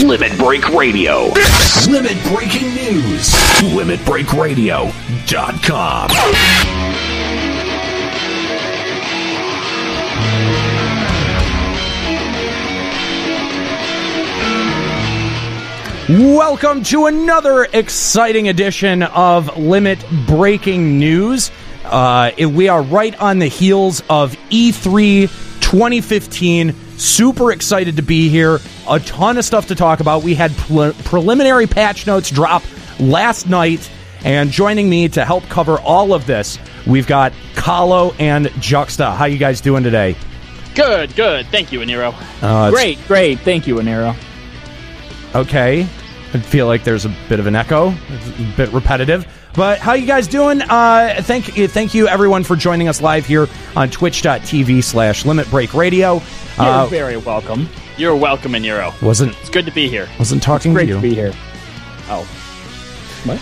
Limit Break Radio. Limit Breaking News. LimitBreakRadio.com. Welcome to another exciting edition of Limit Breaking News. We are right on the heels of E3 2015. Super excited to be here. A ton of stuff to talk about. We had preliminary patch notes drop last night, and joining me to help cover all of this, we've got Kallo and Juxta. How you guys doing today? Good. Thank you, Aniero. Great. Thank you, Aniero. Okay. I feel like there's a bit of an echo. It's a bit repetitive. But how you guys doing? Thank you, everyone, for joining us live here on twitch.tv/limitbreakradio. You're very welcome. You're welcome, Aniero. It's good to be here. Wasn't talking to you. Great to be here. Oh. What?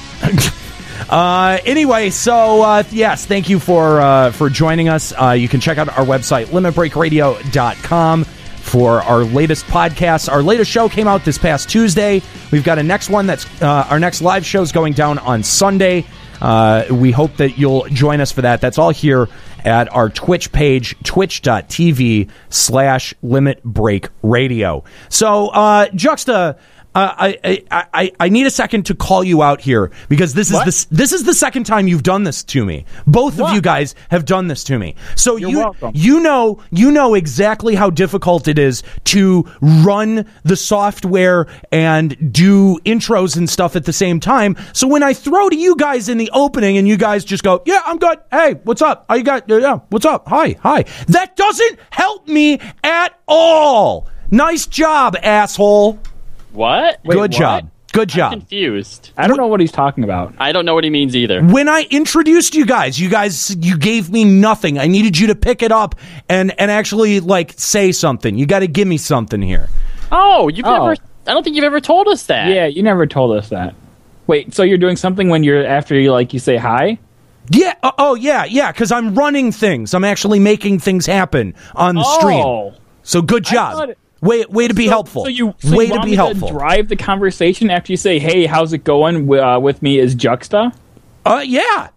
Anyway, so yes, thank you for joining us. You can check out our website, limitbreakradio.com, for our latest podcasts. Our latest show came out this past Tuesday. We've got a next one that's our next live show is going down on Sunday. We hope that you'll join us for that. That's all here at our Twitch page, twitch.tv/limitbreakradio. So, Juxta, I need a second to call you out here because this is the second time you've done this to me. Both of you guys have done this to me. So you know exactly how difficult it is to run the software and do intros and stuff at the same time. So when I throw to you guys in the opening and you guys just go, "Yeah, I'm good. Hey, what's up? How you got? Yeah, what's up? Hi." That doesn't help me at all. Nice job, asshole. What? Wait, Good job. I'm confused. I don't know what he's talking about. I don't know what he means either. When I introduced you gave me nothing. I needed you to pick it up and actually say something. You got to give me something here. Oh, I don't think you've ever told us that. Yeah, you never told us that. Wait, so you're doing something when after you say hi? Yeah. Yeah. Because I'm running things. I'm actually making things happen on the stream. So good job. Way to be helpful. So you want me to drive the conversation after you say, "Hey, how's it going with me?" Is Juxta? Yeah.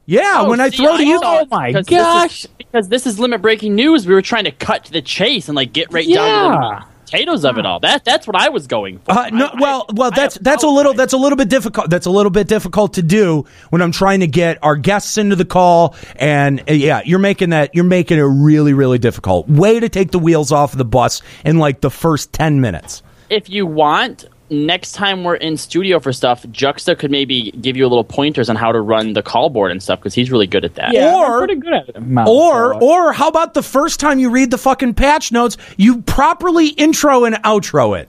When I throw to you, oh my gosh! Because this is Limit Breaking News. We were trying to cut to the chase and get right down to the potatoes of it all. That's what I was going for. That's a little bit difficult. That's a little bit difficult to do when I'm trying to get our guests into the call. And you're making it really, really difficult. Way to take the wheels off of the bus in the first 10 minutes. If you want, next time we're in studio for stuff, Juxta could maybe give you a little pointers on how to run the call board and stuff because he's really good at that. Yeah, I'm pretty good at it. Or how about the first time you read the fucking patch notes, you properly intro and outro it?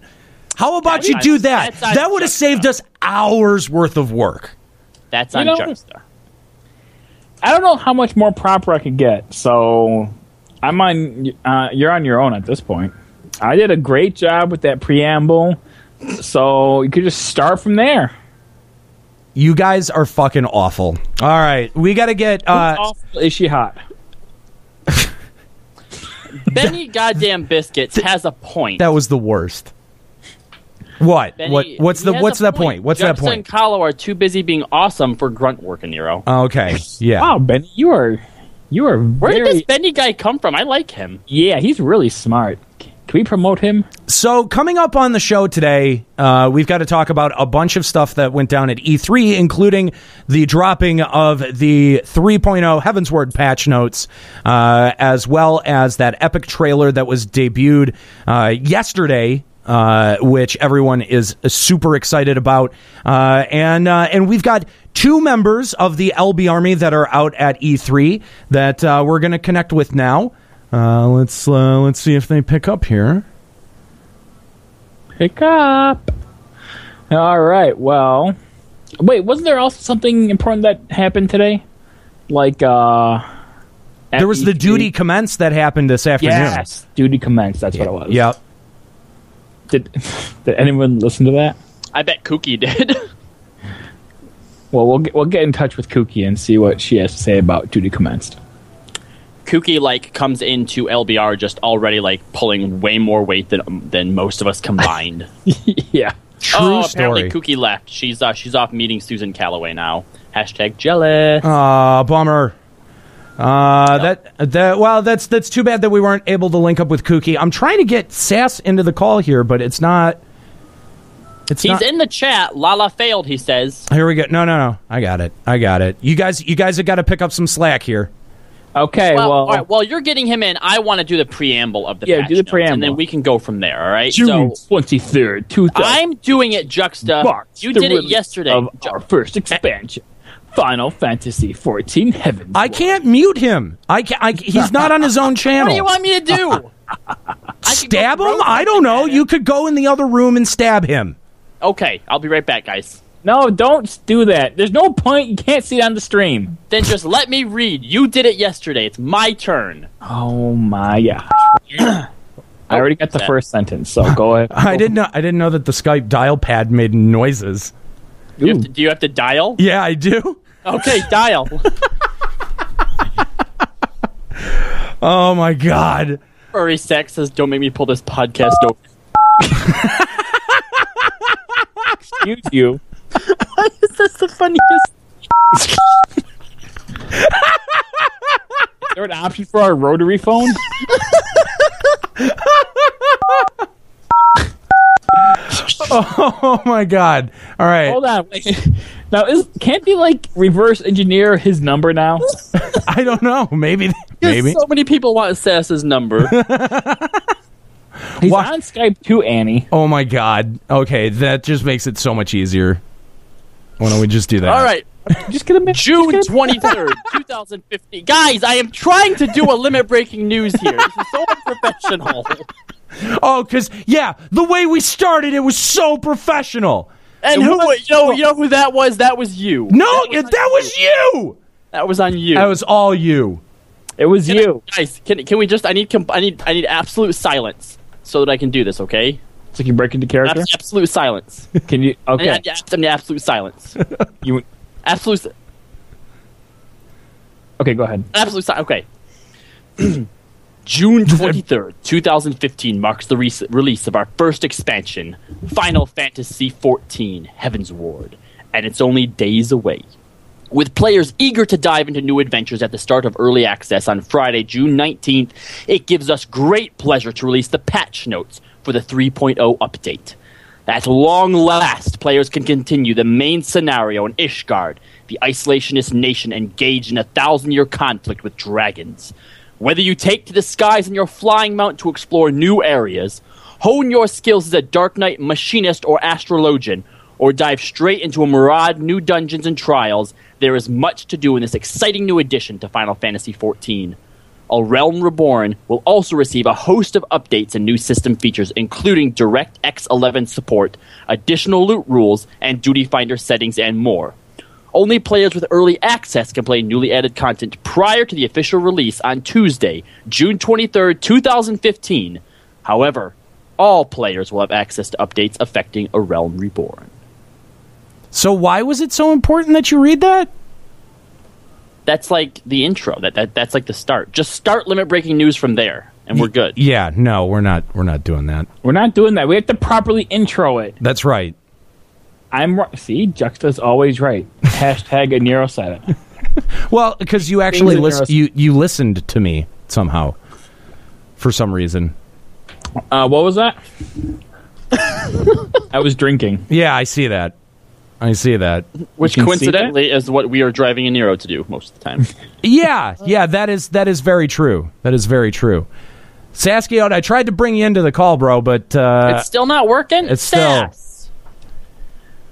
How about you do that? That would have saved us hours worth of work. That's on Juxta. I don't know how much more proper I could get, so I'm on. You're on your own at this point. I did a great job with that preamble. So you could just start from there. You guys are fucking awful. All right, we got to get. Awful. Is she hot? Benny Goddamn Biscuits has a point. That was the worst. What? Benny, What's that point? What's that point? Juxta and Kallo are too busy being awesome for grunt work, Aniero. Okay. Yeah. Wow, Benny, you are. Where did this Benny guy come from? I like him. Yeah, he's really smart. Can we promote him? So coming up on the show today, we've got to talk about a bunch of stuff that went down at E3, including the dropping of the 3.0 Heavensward patch notes, as well as that epic trailer that was debuted yesterday, which everyone is super excited about. And we've got two members of the LB Army that are out at E3 that we're going to connect with now. Let's see if they pick up here. Pick up. All right. Well, wait. Wasn't there also something important that happened today? There was the duty commence that happened this afternoon. Yes, duty commence. That's what it was. Yep. Did anyone listen to that? I bet Kookie did. Well, we'll get in touch with Kookie and see what she has to say about duty commenced. Kookie comes into LBR just already pulling way more weight than most of us combined. Yeah. True apparently story. Kooky left. She's off meeting Susan Calloway now. Hashtag jealous. Bummer. That's too bad that we weren't able to link up with Kooky. I'm trying to get Sass into the call here, but it's not. He's in the chat. Lala failed, he says. Here we go. No. I got it. You guys have got to pick up some slack here. Okay, all right, while you're getting him in, I want to do the preamble of the patch do the notes, preamble. and then we can go from there, all right? June 23rd, 2000. I'm doing it, Juxta. Marks You the did it release yesterday. Of our first expansion, Final Fantasy XIV Heavensward. I can't mute him. He's not on his own channel. What do you want me to do? Stab him? I don't know. You could go in the other room and stab him. Okay, I'll be right back, guys. No, don't do that. There's no point. You can't see it on the stream. Then just let me read. You did it yesterday. It's my turn. Oh my gosh. I already got the first sentence, so go ahead. I didn't know that the Skype dial pad made noises. Do you have to dial? Yeah, I do. Okay, dial. Oh my god. Furry Sex says, don't make me pull this podcast over. Excuse you. Why is this the funniest? Is there an option for our rotary phone? Oh my god. All right. Hold on. Wait. Now, can't they reverse engineer his number now? I don't know. Maybe. So many people want Sass's number. He's on Skype too, Annie. Oh my god. Okay, that just makes it so much easier. Why don't we just do that? All right. Just get a June 23rd, 2015. Guys, I am trying to do a limit-breaking news here. This is so unprofessional. Oh, because, the way we started, it was so professional. And you know who that was? That was you. No, that was you. That was on you. That was all you. It was you. Guys, can we just? I need absolute silence so that I can do this. Okay. So you break into character. Absolute silence. Can you? Okay. I need absolute silence. You. Absolute. Okay, go ahead. Absolute silence. Okay. June 23rd, 2015 marks the release of our first expansion, Final Fantasy XIV Heavensward, and it's only days away. With players eager to dive into new adventures at the start of early access on Friday, June 19th, it gives us great pleasure to release the patch notes for the 3.0 update. At long last, players can continue the main scenario in Ishgard, the isolationist nation engaged in a 1,000-year conflict with dragons. Whether you take to the skies in your flying mount to explore new areas, hone your skills as a Dark Knight machinist or astrologian, or dive straight into a myriad new dungeons and trials, there is much to do in this exciting new addition to Final Fantasy XIV. A Realm Reborn will also receive a host of updates and new system features, including DirectX 11 support, additional loot rules, and Duty Finder settings, and more. Only players with early access can play newly added content prior to the official release on Tuesday, June 23rd, 2015. However, all players will have access to updates affecting A Realm Reborn. So why was it so important that you read that? That's like the intro. That's like the start. Just start limit breaking news from there, and we're good. Yeah, no, we're not doing that. We're not doing that. We have to properly intro it. That's right. I'm right. See, Juxta's always right. Hashtag Aniero said it. Well, because you actually you listened to me somehow, for some reason. What was that? I was drinking. Yeah, I see that. Which coincidentally is what we are driving Aniero to do most of the time. Yeah, that is very true. That is very true. Saskia, I tried to bring you into the call, bro, but it's still not working. It's still.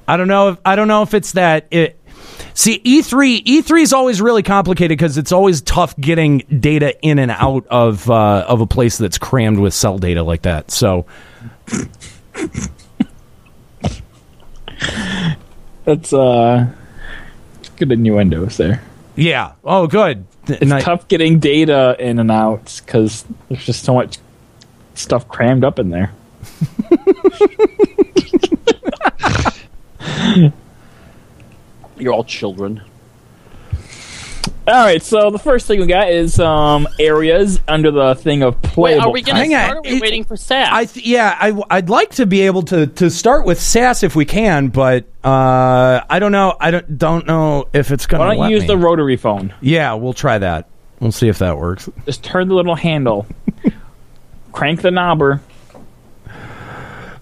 I don't know if it's that. See, E3 is always really complicated because it's always tough getting data in and out of a place that's crammed with cell data like that. So. That's good innuendos there. Yeah. Oh, good. It's tough getting data in and out because there's just so much stuff crammed up in there. You're all children. All right, so the first thing we got is areas under the thing of playable. Wait, are we going to Hang on. start? Or are we waiting for SAS? I'd like to be able to start with SAS if we can, but I don't know. I don't know if it's going to. Why don't you use the rotary phone? Yeah, we'll try that. We'll see if that works. Just turn the little handle, crank the knobber.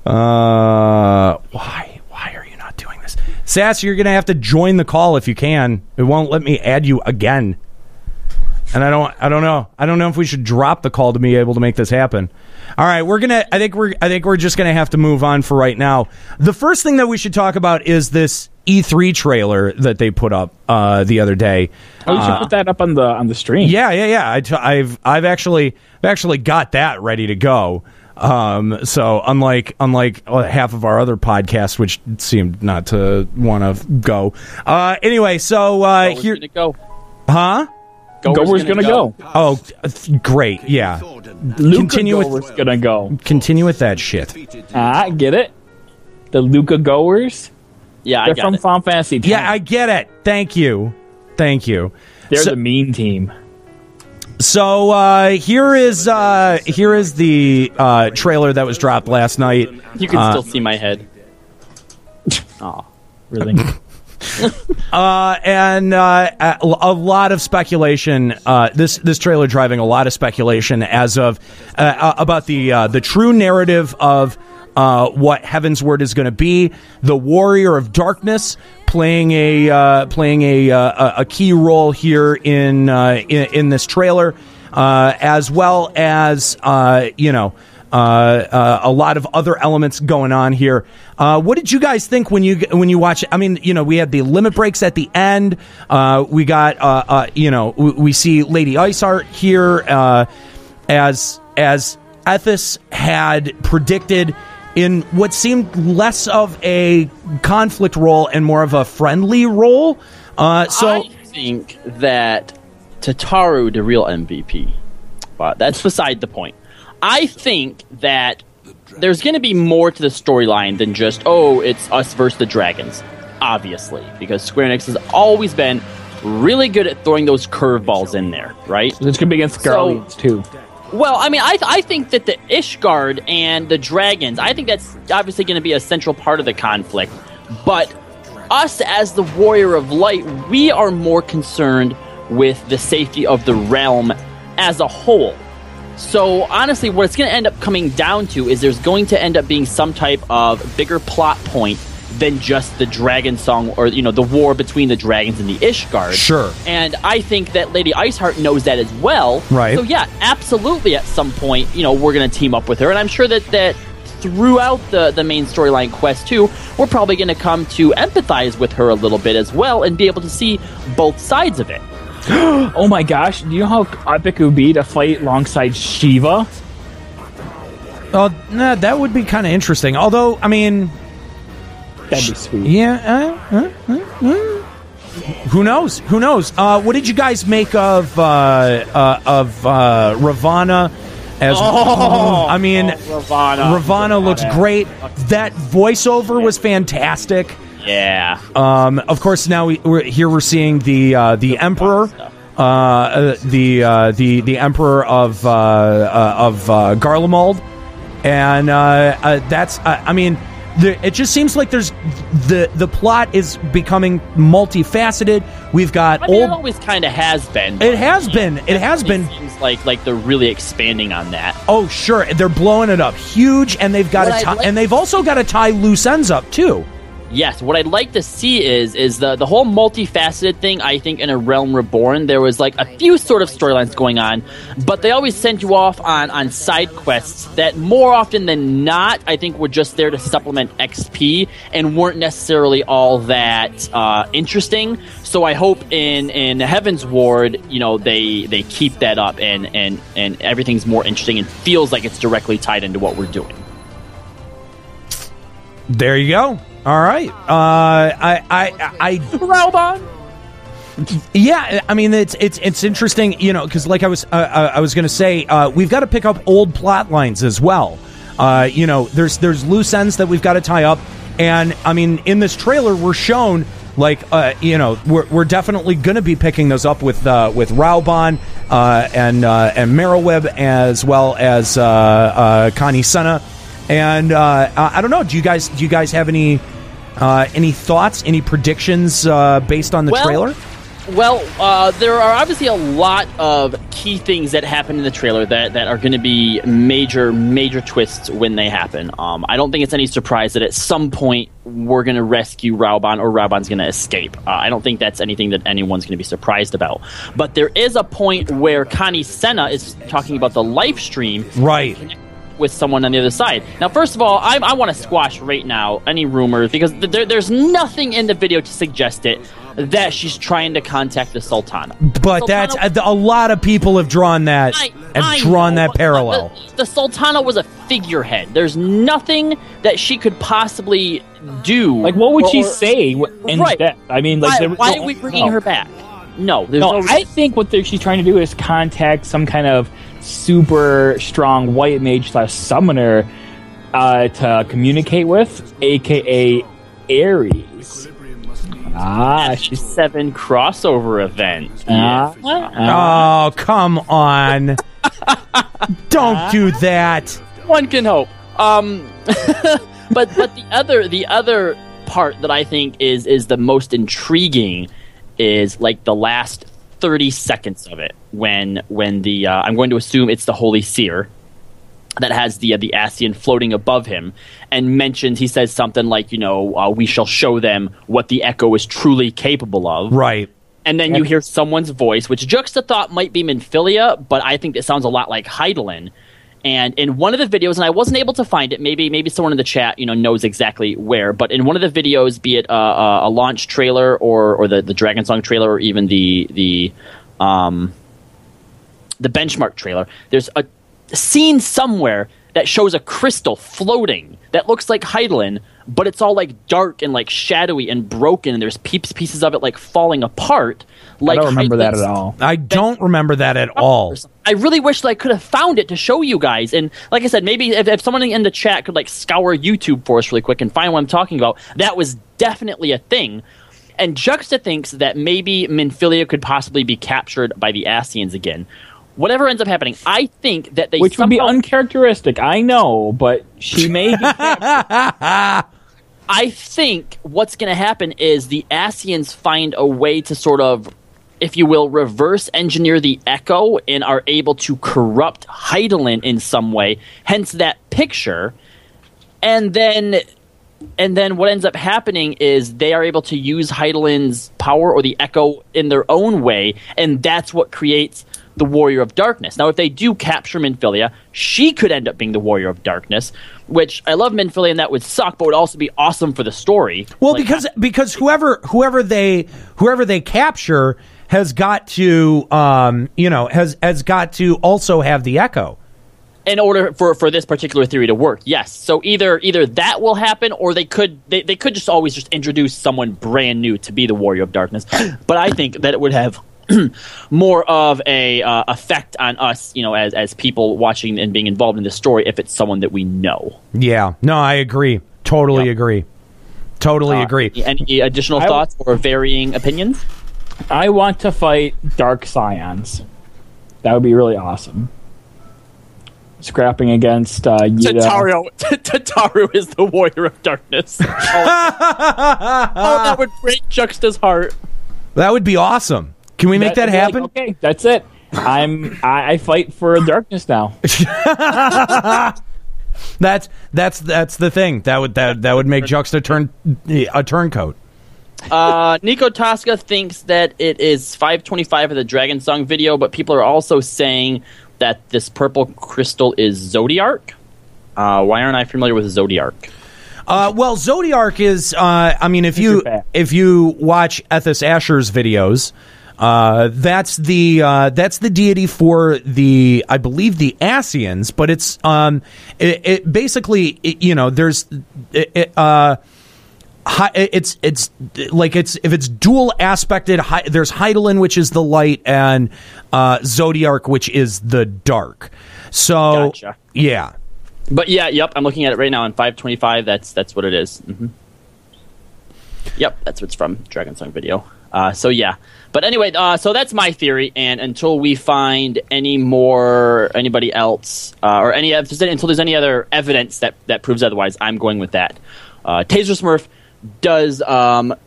Why are you not doing this? Sass, you're going to have to join the call if you can. It won't let me add you again. And I don't know. I don't know if we should drop the call to be able to make this happen. All right, I think we're just going to have to move on for right now. The first thing that we should talk about is this E3 trailer that they put up the other day. Oh, you should put that up on the stream. Yeah. I've actually got that ready to go. So unlike half of our other podcasts, which seemed not to want to go. Anyway, so here, go. Huh? Goer's gonna go. Oh, great! Yeah, Continue with gonna go. Continue with that shit. Get it? The Luca Goers. Yeah, they're from Final Fantasy X. Yeah, I get it. Thank you. They're the mean team. So here is the trailer that was dropped last night. You can still see my head. Oh, really? And a lot of speculation. This trailer driving a lot of speculation as of about the true narrative of what Heavensward is going to be. The Warrior of Darkness playing a key role here in this trailer, as well as a lot of other elements going on here. What did you guys think when you watch it? I mean, we had the limit breaks at the end. We got we see Lady Iceheart here as Ethis had predicted, in what seemed less of a conflict role and more of a friendly role. I think that Tataru, the real MVP, but that's beside the point. I think that there's going to be more to the storyline than just, it's us versus the dragons, obviously, because Square Enix has always been really good at throwing those curveballs in there, right? It's going to be against Guardians, too. Well, I mean, I think that the Ishgard and the dragons, I think that's obviously going to be a central part of the conflict. But us as the Warrior of Light, we are more concerned with the safety of the realm as a whole. So, honestly, what it's going to end up coming down to is there's going to end up being some type of bigger plot point than just the dragon song or, the war between the dragons and the Ishgard. Sure. And I think that Lady Iceheart knows that as well. Right. So, yeah, absolutely at some point, we're going to team up with her. And I'm sure that throughout the main storyline quest, too, we're probably going to come to empathize with her a little bit as well and be able to see both sides of it. Oh my gosh, do you know how epic it would be to fight alongside Shiva? That would be kind of interesting. Although, I mean, that'd be sweet. Yeah. Who knows? What did you guys make of Ravana? I mean, Ravana looks great. That voiceover was fantastic. Yeah. Of course, now we're seeing the Emperor, the Emperor of Garlemald, and that's. I mean, it just seems like there's the plot is becoming multifaceted. We've got it always kind of has been. It has been. It has been. Seems like they're really expanding on that. Oh, sure, they're blowing it up huge, and they've got and they've also got to tie loose ends up too. Yes, what I'd like to see is the whole multifaceted thing. I think in A Realm Reborn, there was like a few sort of storylines going on, but they always sent you off on side quests that more often than not, I think were just there to supplement XP and weren't necessarily all that interesting. So I hope in Heavensward, they keep that up and everything's more interesting and feels like it's directly tied into what we're doing. There you go. All right. Raubon. Yeah, I mean it's interesting, because like I was going to say, we've got to pick up old plot lines as well. There's loose ends that we've got to tie up, and I mean in this trailer we're shown like we're definitely going to be picking those up with Raubon and Meroweb, as well as Connie Senna. And I don't know. Do you guys have any thoughts, any predictions based on the trailer? Well, there are obviously a lot of key things that happen in the trailer that are going to be major twists when they happen. I don't think it's any surprise that at some point we're going to rescue Raubon, or Raubon's going to escape. I don't think that's anything that anyone's going to be surprised about. But there is a point where Connie Senna is talking about the live stream, right, with someone on the other side. Now, first of all, I want to squash right now any rumors, because there's nothing in the video to suggest it that she's trying to contact the Sultana. But that's a lot of people have drawn that that parallel. The Sultana was a figurehead. There's nothing that she could possibly do. Like, what would she say in death? I mean, like, why are we bringing her back? No, I think what she's trying to do is contact some kind of super strong white mage / summoner to communicate with, aka Ares. She's 7 crossover event. Oh, come on! Don't do that. One can hope. But the other part that I think is the most intriguing is like the last 30 seconds of it, when the I'm going to assume it's the Holy Seer that has the Ascian floating above him, and he says something like, we shall show them what the Echo is truly capable of. Right. And then you hear someone's voice, which Juxta thought might be Minfilia, but I think it sounds a lot like Hydaelyn. And in one of the videos, and I wasn't able to find it, maybe someone in the chat knows exactly where, but in one of the videos, be it a launch trailer or the Dragon Song trailer, or even the benchmark trailer, there's a scene somewhere that shows a crystal floating that looks like Hydaelyn, but it's all like dark and like shadowy and broken, and there's pieces of it like falling apart. Like, I don't remember that at all. I don't remember that at all. I really wish that I could have found it to show you guys. And like I said, maybe if someone in the chat could like scour YouTube for us really quick and find what I'm talking about, that was definitely a thing. And Juxta thinks that maybe Minfilia could possibly be captured by the Ascians again. Whatever ends up happening, I think that which would be uncharacteristic, I know, but she may get I think what's going to happen is the Ascians find a way to sort of, if you will, reverse engineer the Echo and are able to corrupt Hydaelyn in some way, hence that picture. And then what ends up happening is they are able to use Hydaelyn's power or the Echo in their own way, and that's what creates the Warrior of Darkness. Now, if they do capture Minfilia, she could end up being the Warrior of Darkness, which I love Minfilia, and that would suck, but would also be awesome for the story. Well, because whoever they capture has got to has got to also have the Echo in order for this particular theory to work. Yes. So either that will happen, or they could just always just introduce someone brand new to be the Warrior of Darkness. But I think that it would have more of a effect on us, as people watching and being involved in this story, if it's someone that we know. Yeah. No, I agree. Totally agree. Any additional thoughts or varying opinions? I want to fight Dark Scions. That would be really awesome. Scrapping against Tataru. Tataru is the Warrior of Darkness. That would break Juxta's heart. That would be awesome. Can we make that happen? Like, okay, that's it. I fight for darkness now. That's the thing. That would make Juxta a turncoat. Nico Tosca thinks that it is 525 of the Dragon Song video, but people are also saying that this purple crystal is Zodiark. Why aren't I familiar with Zodiark? Well, Zodiark is. If you watch Ethis Asher's videos, that's the deity for I believe the Ascians, but it's if it's dual aspected, there's Hydaelyn, which is the light, and Zodiark, which is the dark. So gotcha. Yeah. But I'm looking at it right now on 525. That's what it is. Mm-hmm. Yep, that's what it's from. Dragon Song video. So yeah, but anyway, so that's my theory. And until we find anybody else, or until there's any other evidence that proves otherwise, I'm going with that. Taser Smurf does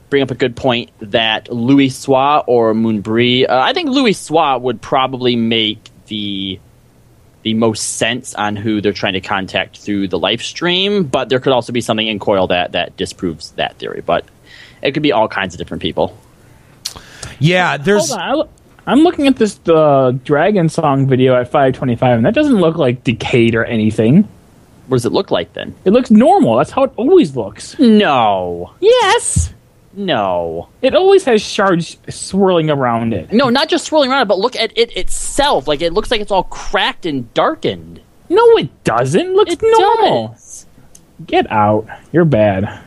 bring up a good point that Louis Soir or Moonbree. I think Louis Soir would probably make the most sense on who they're trying to contact through the live stream, but there could also be something in Coil that disproves that theory. But it could be all kinds of different people. Yeah, there's. Hold on. I'm looking at the Dragon Song video at 525, and that doesn't look like decayed or anything. What does it look like then? It looks normal. That's how it always looks. No. Yes. No. It always has shards swirling around it. No, not just swirling around it, but look at it itself. Like, it looks like it's all cracked and darkened. No, it doesn't. It looks normal. Does. Get out. You're bad.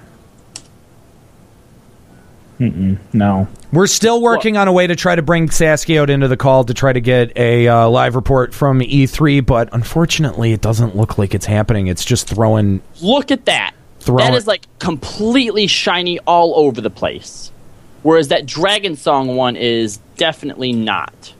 No. We're still working on a way to try to bring Saskia out into the call to try to get a live report from E3, but unfortunately it doesn't look like it's happening. It's just throwing... Look at that. That is, like, completely shiny all over the place. Whereas that Dragon Song one is definitely not.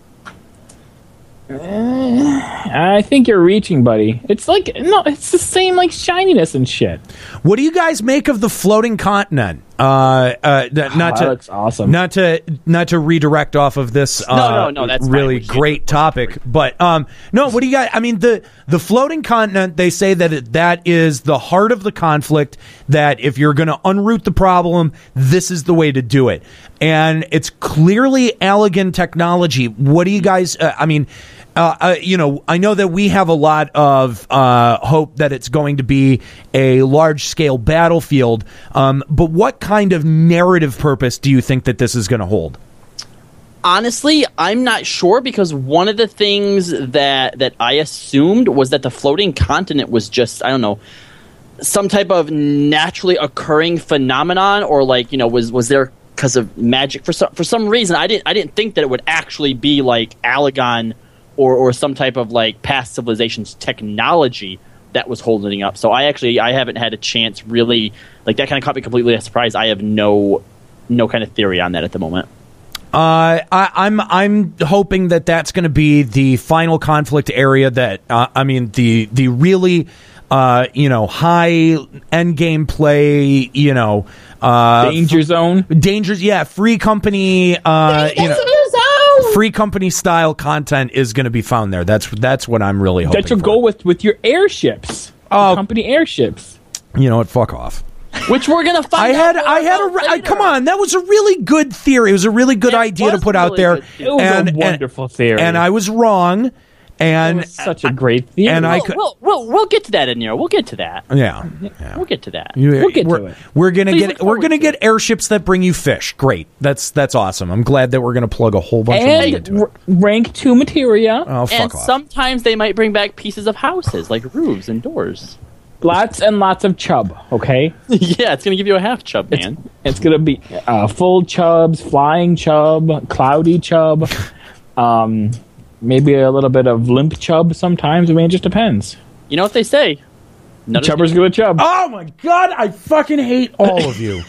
I think you're reaching, buddy. It's like, no, it's the same, like, shininess and shit. What do you guys make of the floating continent? That looks awesome. Not to redirect off of this no, that's really fine. great topic, but no, what do you guys? I mean, the floating continent. They say that is the heart of the conflict. That if you're going to unroot the problem, this is the way to do it, and it's clearly Allegan technology. What do you guys? I mean. I know that we have a lot of hope that it's going to be a large-scale battlefield, but what kind of narrative purpose do you think that this is going to hold? Honestly, I'm not sure, because one of the things that I assumed was that the floating continent was just, I don't know, some type of naturally occurring phenomenon, or like, was there because of magic for some reason. I didn't think that it would actually be like Allegan or some type of like past civilization's technology that was holding up. So I haven't had a chance really, like, that kind of caught me completely by surprise. I have no kind of theory on that at the moment. I'm hoping that that's going to be the final conflict area that the really high end game play, danger zone, free company, free company style content is going to be found there. That's what I'm really hoping. That you'll go with your airships, company airships. You know what? Fuck off. Which we're gonna find. Come on, that was a really good theory. It was a really good idea to put out there. It was a wonderful theory, and I was wrong. And it was such a great theory. And we'll get to that, Aniero. We'll get to that. Yeah. We'll get to that. We'll get to it. We're gonna get airships that bring you fish. Great. That's awesome. I'm glad that we're gonna plug a whole bunch of money into it. Rank 2 materia. Oh, fuck off. Sometimes they might bring back pieces of houses, like roofs and doors. Lots and lots of chub, okay? Yeah, it's going to give you a half chub, man. It's going to be full chubs, flying chub, cloudy chub, maybe a little bit of limp chub sometimes. I mean, it just depends. You know what they say? Chubbers go to chub. Oh, my God. I fucking hate all of you.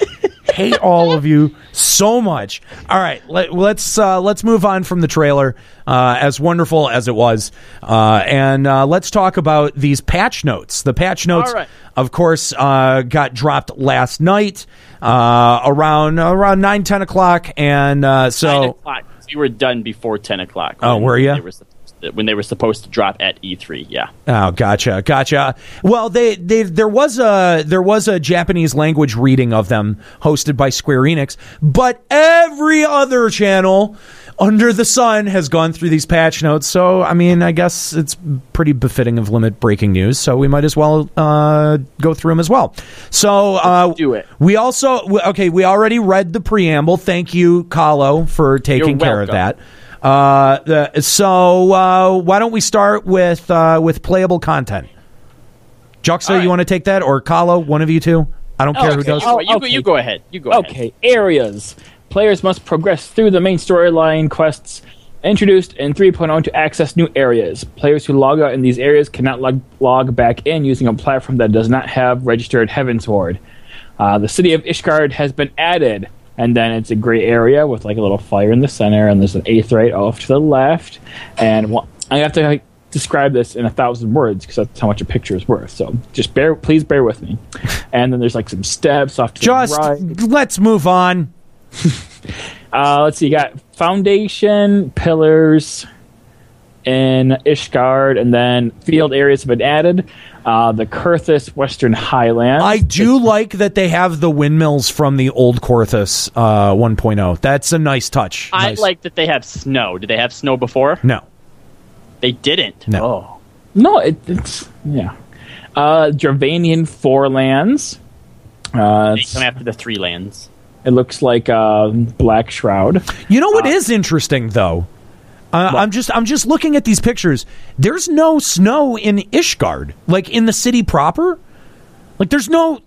Hate all of you so much. All right, let's move on from the trailer, as wonderful as it was, and let's talk about these patch notes. The patch notes, of course, got dropped last night around 9-10 o'clock, and 9 o'clock. We were done before 10 o'clock. Oh, were you? When they were supposed to drop at E3, yeah. Oh, gotcha. Well, there was a Japanese language reading of them hosted by Square Enix, but every other channel under the sun has gone through these patch notes. So, I mean, I guess it's pretty befitting of limit breaking news. So we might as well go through them as well. So let's do it. We already read the preamble. Thank you, Kallo, for taking care of that. So why don't we start with playable content? Juxta, you want to take that, or Kallo, one of you two? I don't care who does. You go ahead. Okay, areas. Players must progress through the main storyline quests introduced in 3.0 to access new areas. Players who log out in these areas cannot log back in using a platform that does not have registered Heavensward. The city of Ishgard has been added, and then it's a gray area with like a little fire in the center, and there's an aetheryte off to the left. And I have to describe this in 1,000 words because that's how much a picture is worth. So just please bear with me. And then there's like some steps off to the right. Let's move on. Let's see. You got foundation, pillars in Ishgard, and then field areas have been added. The Kurthus Western Highlands. I do like that they have the windmills from the old Kurthus 1.0. That's a nice touch. I like that they have snow. Did they have snow before? No. They didn't. No. Oh. No, it's... Yeah. Dravanian Forelands. They come after the Three Lands. It looks like Black Shroud. You know what is interesting, though? I'm just looking at these pictures. There's no snow in Ishgard, like in the city proper. Like there's no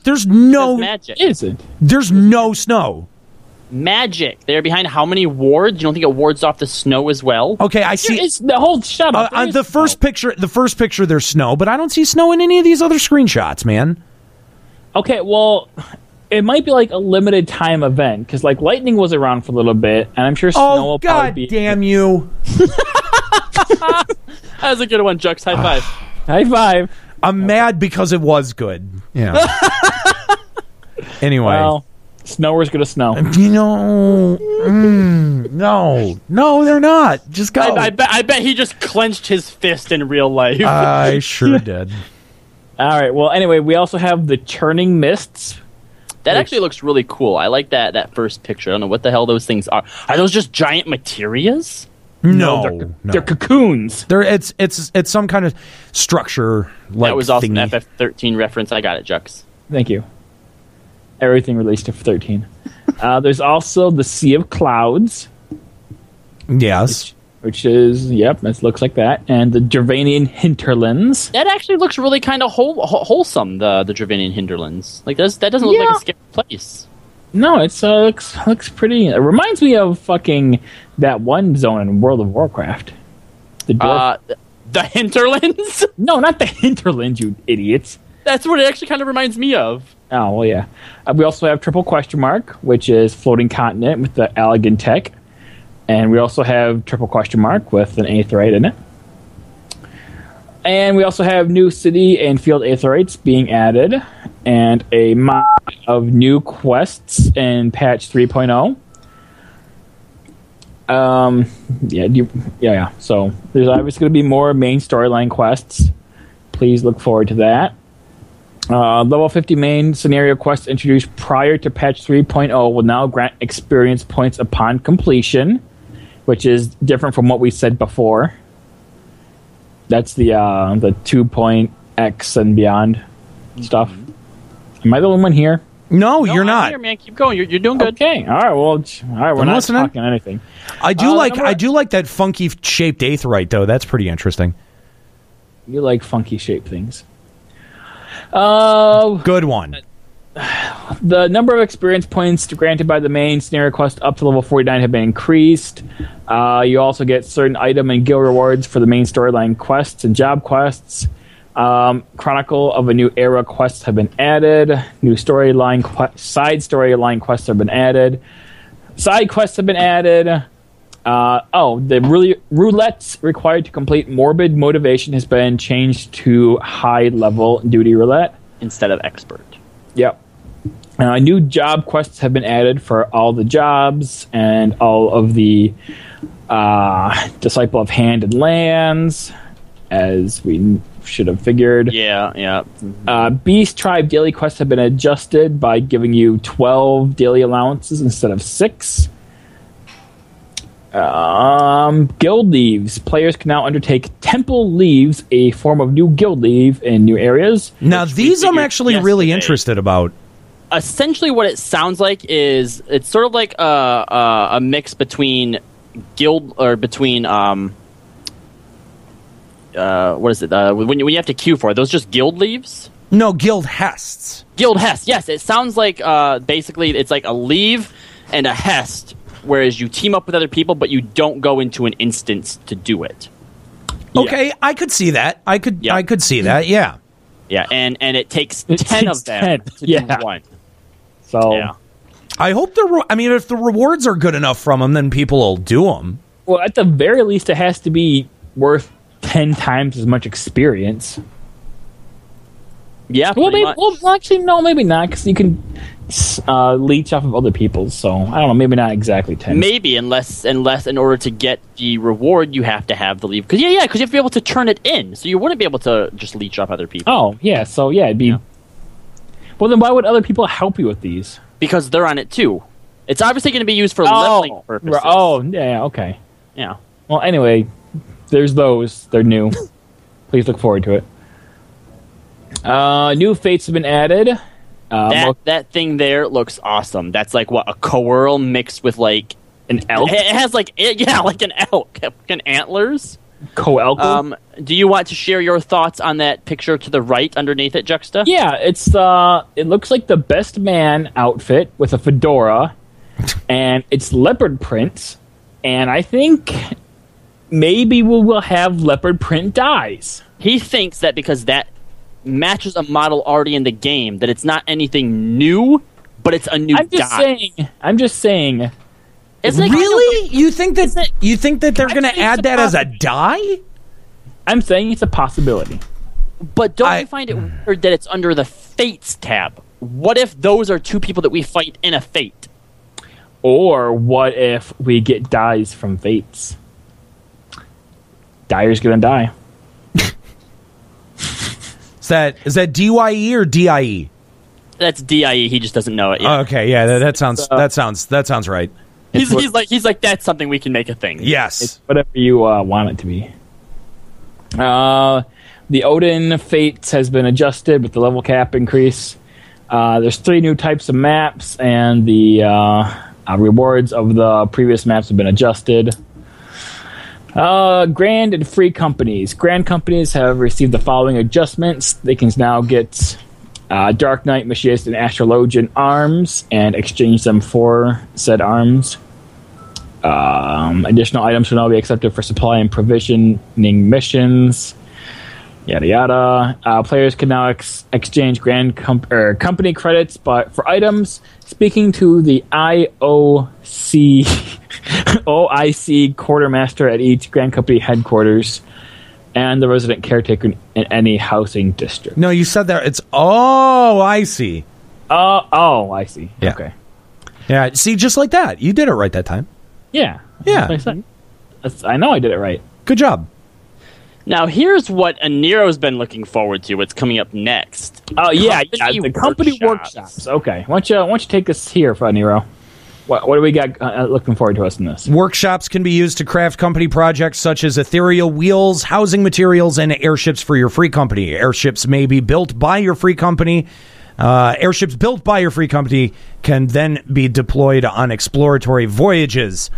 magic. Is it? There's no snow. Magic. They're behind how many wards? You don't think it wards off the snow as well? Okay, I see. It's the whole shut up. On the first picture, there's snow, but I don't see snow in any of these other screenshots, man. Okay, well, it might be like a limited time event because like lightning was around for a little bit, and I'm sure snow will probably be. Damn you! That was a good one, Jux. High five. High five. I'm mad because it was good. Yeah. Anyway. Well, snower's gonna snow. You know, no, they're not. Just go. I bet he just clenched his fist in real life. I sure did. All right. Well, anyway, we also have the Churning Mists. That actually looks really cool. I like that first picture. I don't know what the hell those things are. Are those just giant materias? No, they're cocoons. It's some kind of structure. Like that was also thingy. an FF13 reference. I got it, Jux. Thank you. Everything released to 13. There's also the Sea of Clouds. Yes. Which is, it looks like that. And the Dravanian Hinterlands. That actually looks really kind of wholesome, the Dravanian Hinterlands. Like, that doesn't look like a scary place. No, it looks pretty... It reminds me of fucking that one zone in World of Warcraft. The Hinterlands? No, not the Hinterlands, you idiots. That's what it actually kind of reminds me of. Oh, well, yeah. We also have Triple Question Mark, which is Floating Continent with the Allegan Tech. And we also have Triple Question Mark with an aetheryte in it. And we also have new city and field aetherytes being added. And a mod of new quests in patch 3.0. Yeah. So there's obviously going to be more main storyline quests. Please look forward to that. Level 50 main scenario quests introduced prior to patch 3.0 will now grant experience points upon completion, which is different from what we said before. That's the 2.x and beyond stuff. Am I the only one here? No, you're not. Here, man. Keep going. You're doing good. Okay. All right. Well, we're not listening. talking anything. I do like that funky shaped aetheryte though. That's pretty interesting. You like funky shaped things. Good one. The number of experience points granted by the main scenario quest up to level 49 have been increased. You also get certain item and guild rewards for the main storyline quests and job quests. Chronicle of a New Era quests have been added. New storyline side storyline quests have been added. Side quests have been added. The roulettes required to complete Morbid Motivation has been changed to high level duty roulette instead of expert. Yep. New job quests have been added for all the jobs and all of the Disciple of Hand and Lands, as we should have figured. Yeah. Beast Tribe daily quests have been adjusted by giving you 12 daily allowances instead of 6. Guild leaves. Players can now undertake temple leaves, a form of new guild leave in new areas. Now, these I'm actually really interested about. Essentially, what it sounds like is it's sort of like a mix between guild or between what is it? When you have to queue for it, those just guild leaves? No, guild hests. Guild hest. Yes, it sounds like basically it's like a leave and a hest. Whereas you team up with other people, but you don't go into an instance to do it. Okay, yeah. I could see that. I could see that. Yeah. Yeah, and it takes 10 of them to do one. So, Yeah. I hope if the rewards are good enough from them, then people will do them. well, at the very least, it has to be worth 10 times as much experience. Yeah, Well, pretty maybe, much. well, actually, no, maybe not, because you can leech off of other people's. So I don't know, maybe not exactly 10. Maybe unless in order to get the reward, you have to have the leave. Because you have to be able to turn it in. So you wouldn't be able to just leech off other people. Oh, yeah. So yeah, it'd be. Yeah. Well, then why would other people help you with these? Because they're on it too. It's obviously going to be used for leveling purposes. Oh, yeah, okay. Yeah. Well, anyway, there's those. They're new. Please look forward to it. New fates have been added. That thing there looks awesome. That's like what, a coeurl mixed with like An elk? It has like like an elk, fucking antlers. Co-elk? Do you want to share your thoughts on that picture to the right underneath it, Juxta? Yeah, it looks like the best man outfit with a fedora, and it's leopard print, and I think maybe we will have leopard print dyes. He thinks that because that matches a model already in the game, that it's not anything new, but it's a new dye. I'm just saying. It's like, Really? You think that they're going to think add it's that a as a dye? I'm saying it's a possibility. But don't you find it weird that it's under the Fates tab? What if those are two people that we fight in a Fate? Or what if we get dyes from Fates? Dyer's gonna die. Is that DYE or DIE? That's DIE. He just doesn't know it yet. Okay, yeah, that sounds right. He's like that's something we can make a thing. Yes. It's whatever you want it to be. The Odin Fates has been adjusted with the level cap increase. There's 3 new types of maps, and the rewards of the previous maps have been adjusted. Grand and free companies. Grand companies have received the following adjustments. They can now get Dark Knight, Machinist, and Astrologian arms and exchange them for said arms. Additional items will now be accepted for supply and provisioning missions. Yada yada. Players can now exchange grand company credits for items. Speaking to the OIC quartermaster at each grand company headquarters, and the resident caretaker in any housing district. No, you said that. It's I see. I see. Yeah. Okay. Yeah, see, just like that. You did it right that time. Yeah. Yeah. That's what I said. I know I did it right. Good job. Now here's what Aniero's been looking forward to. What's coming up next? Oh the company workshops. Okay, why don't you take us here, Aniero? What do we got looking forward to us in this? Workshops can be used to craft company projects such as ethereal wheels, housing materials, and airships for your free company. Airships may be built by your free company. Airships built by your free company can then be deployed on exploratory voyages.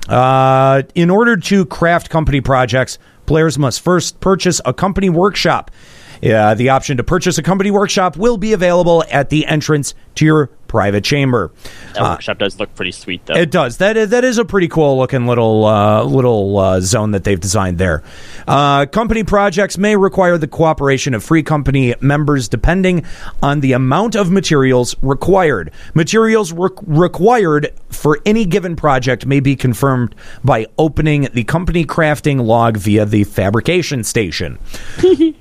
In order to craft company projects, players must first purchase a company workshop. The option to purchase a company workshop will be available at the entrance to your private chamber. That workshop does look pretty sweet, though. It does. That is a pretty cool looking little zone that they've designed there. Company projects may require the cooperation of free company members depending on the amount of materials required. Materials required for any given project may be confirmed by opening the company crafting log via the fabrication station.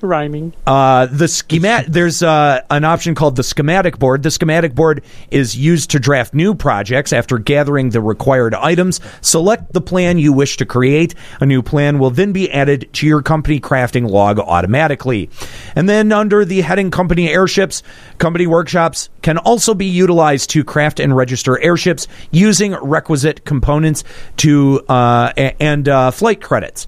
Rhyming. The schematic. There's an option called the schematic board. The schematic board is used to draft new projects. After gathering the required items, select the plan you wish to create. A new plan will then be added to your company crafting log automatically. And then under the heading company airships, company workshops can also be utilized to craft and register airships using requisite components and flight credits.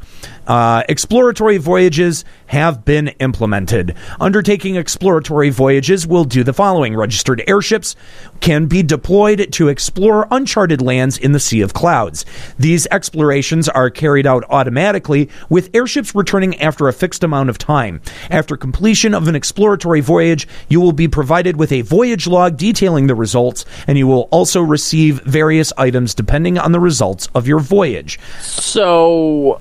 Exploratory voyages have been implemented. Undertaking exploratory voyages will do the following. Registered airships can be deployed to explore uncharted lands in the Sea of Clouds. These explorations are carried out automatically, with airships returning after a fixed amount of time. After completion of an exploratory voyage, you will be provided with a voyage log detailing the results, and you will also receive various items depending on the results of your voyage. So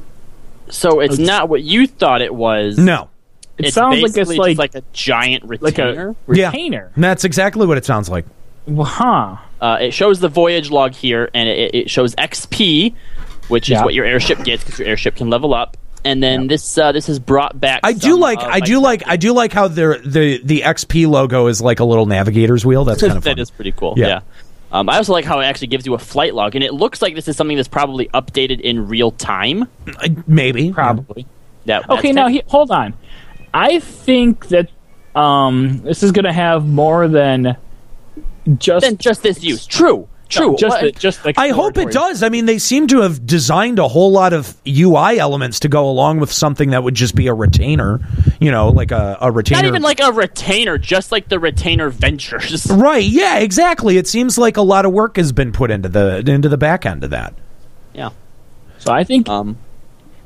it's not what you thought it was. No. It sounds like it's just like a giant retainer. Retainer. Yeah, that's exactly what it sounds like. It shows the voyage log here, and it shows XP, which is what your airship gets because your airship can level up. And then this has brought back. I do like how the XP logo is like a little navigator's wheel. That's kind of fun. That is pretty cool. Yeah. I also like how it actually gives you a flight log, and it looks like this is something that's probably updated in real time. Maybe, probably. Okay, now hold on. I think that this is going to have more than just this use. True. True. I hope it does. I mean, they seem to have designed a whole lot of UI elements to go along with something that would just be a retainer. Like a retainer. Not even like a retainer, just like the retainer ventures. Right. Yeah. Exactly. It seems like a lot of work has been put into the back end of that. Yeah. So I think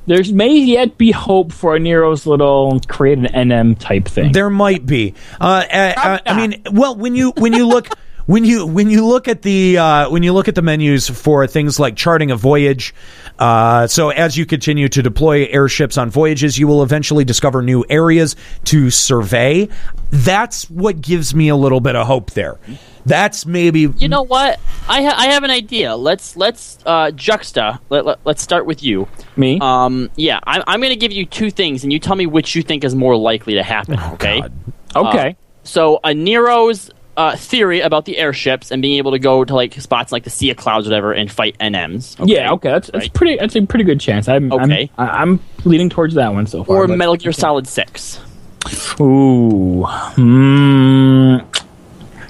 there's may yet be hope for Aniero's little create an NM type thing. There might be. I mean, well, when you look. When you look at the menus for things like charting a voyage, so as you continue to deploy airships on voyages, you will eventually discover new areas to survey. That's what gives me a little bit of hope there. That's maybe. You know what? I have an idea. Let's Juxta. Let's start with you. Me? Yeah. I'm going to give you two things, and you tell me which you think is more likely to happen. Okay. Okay. So Aniero's theory about the airships and being able to go to like spots like the Sea of Clouds, or whatever, and fight NMs. Okay? Yeah, okay, that's a pretty good chance. I'm leaning towards that one so far. Or Metal Gear Solid 6. Ooh,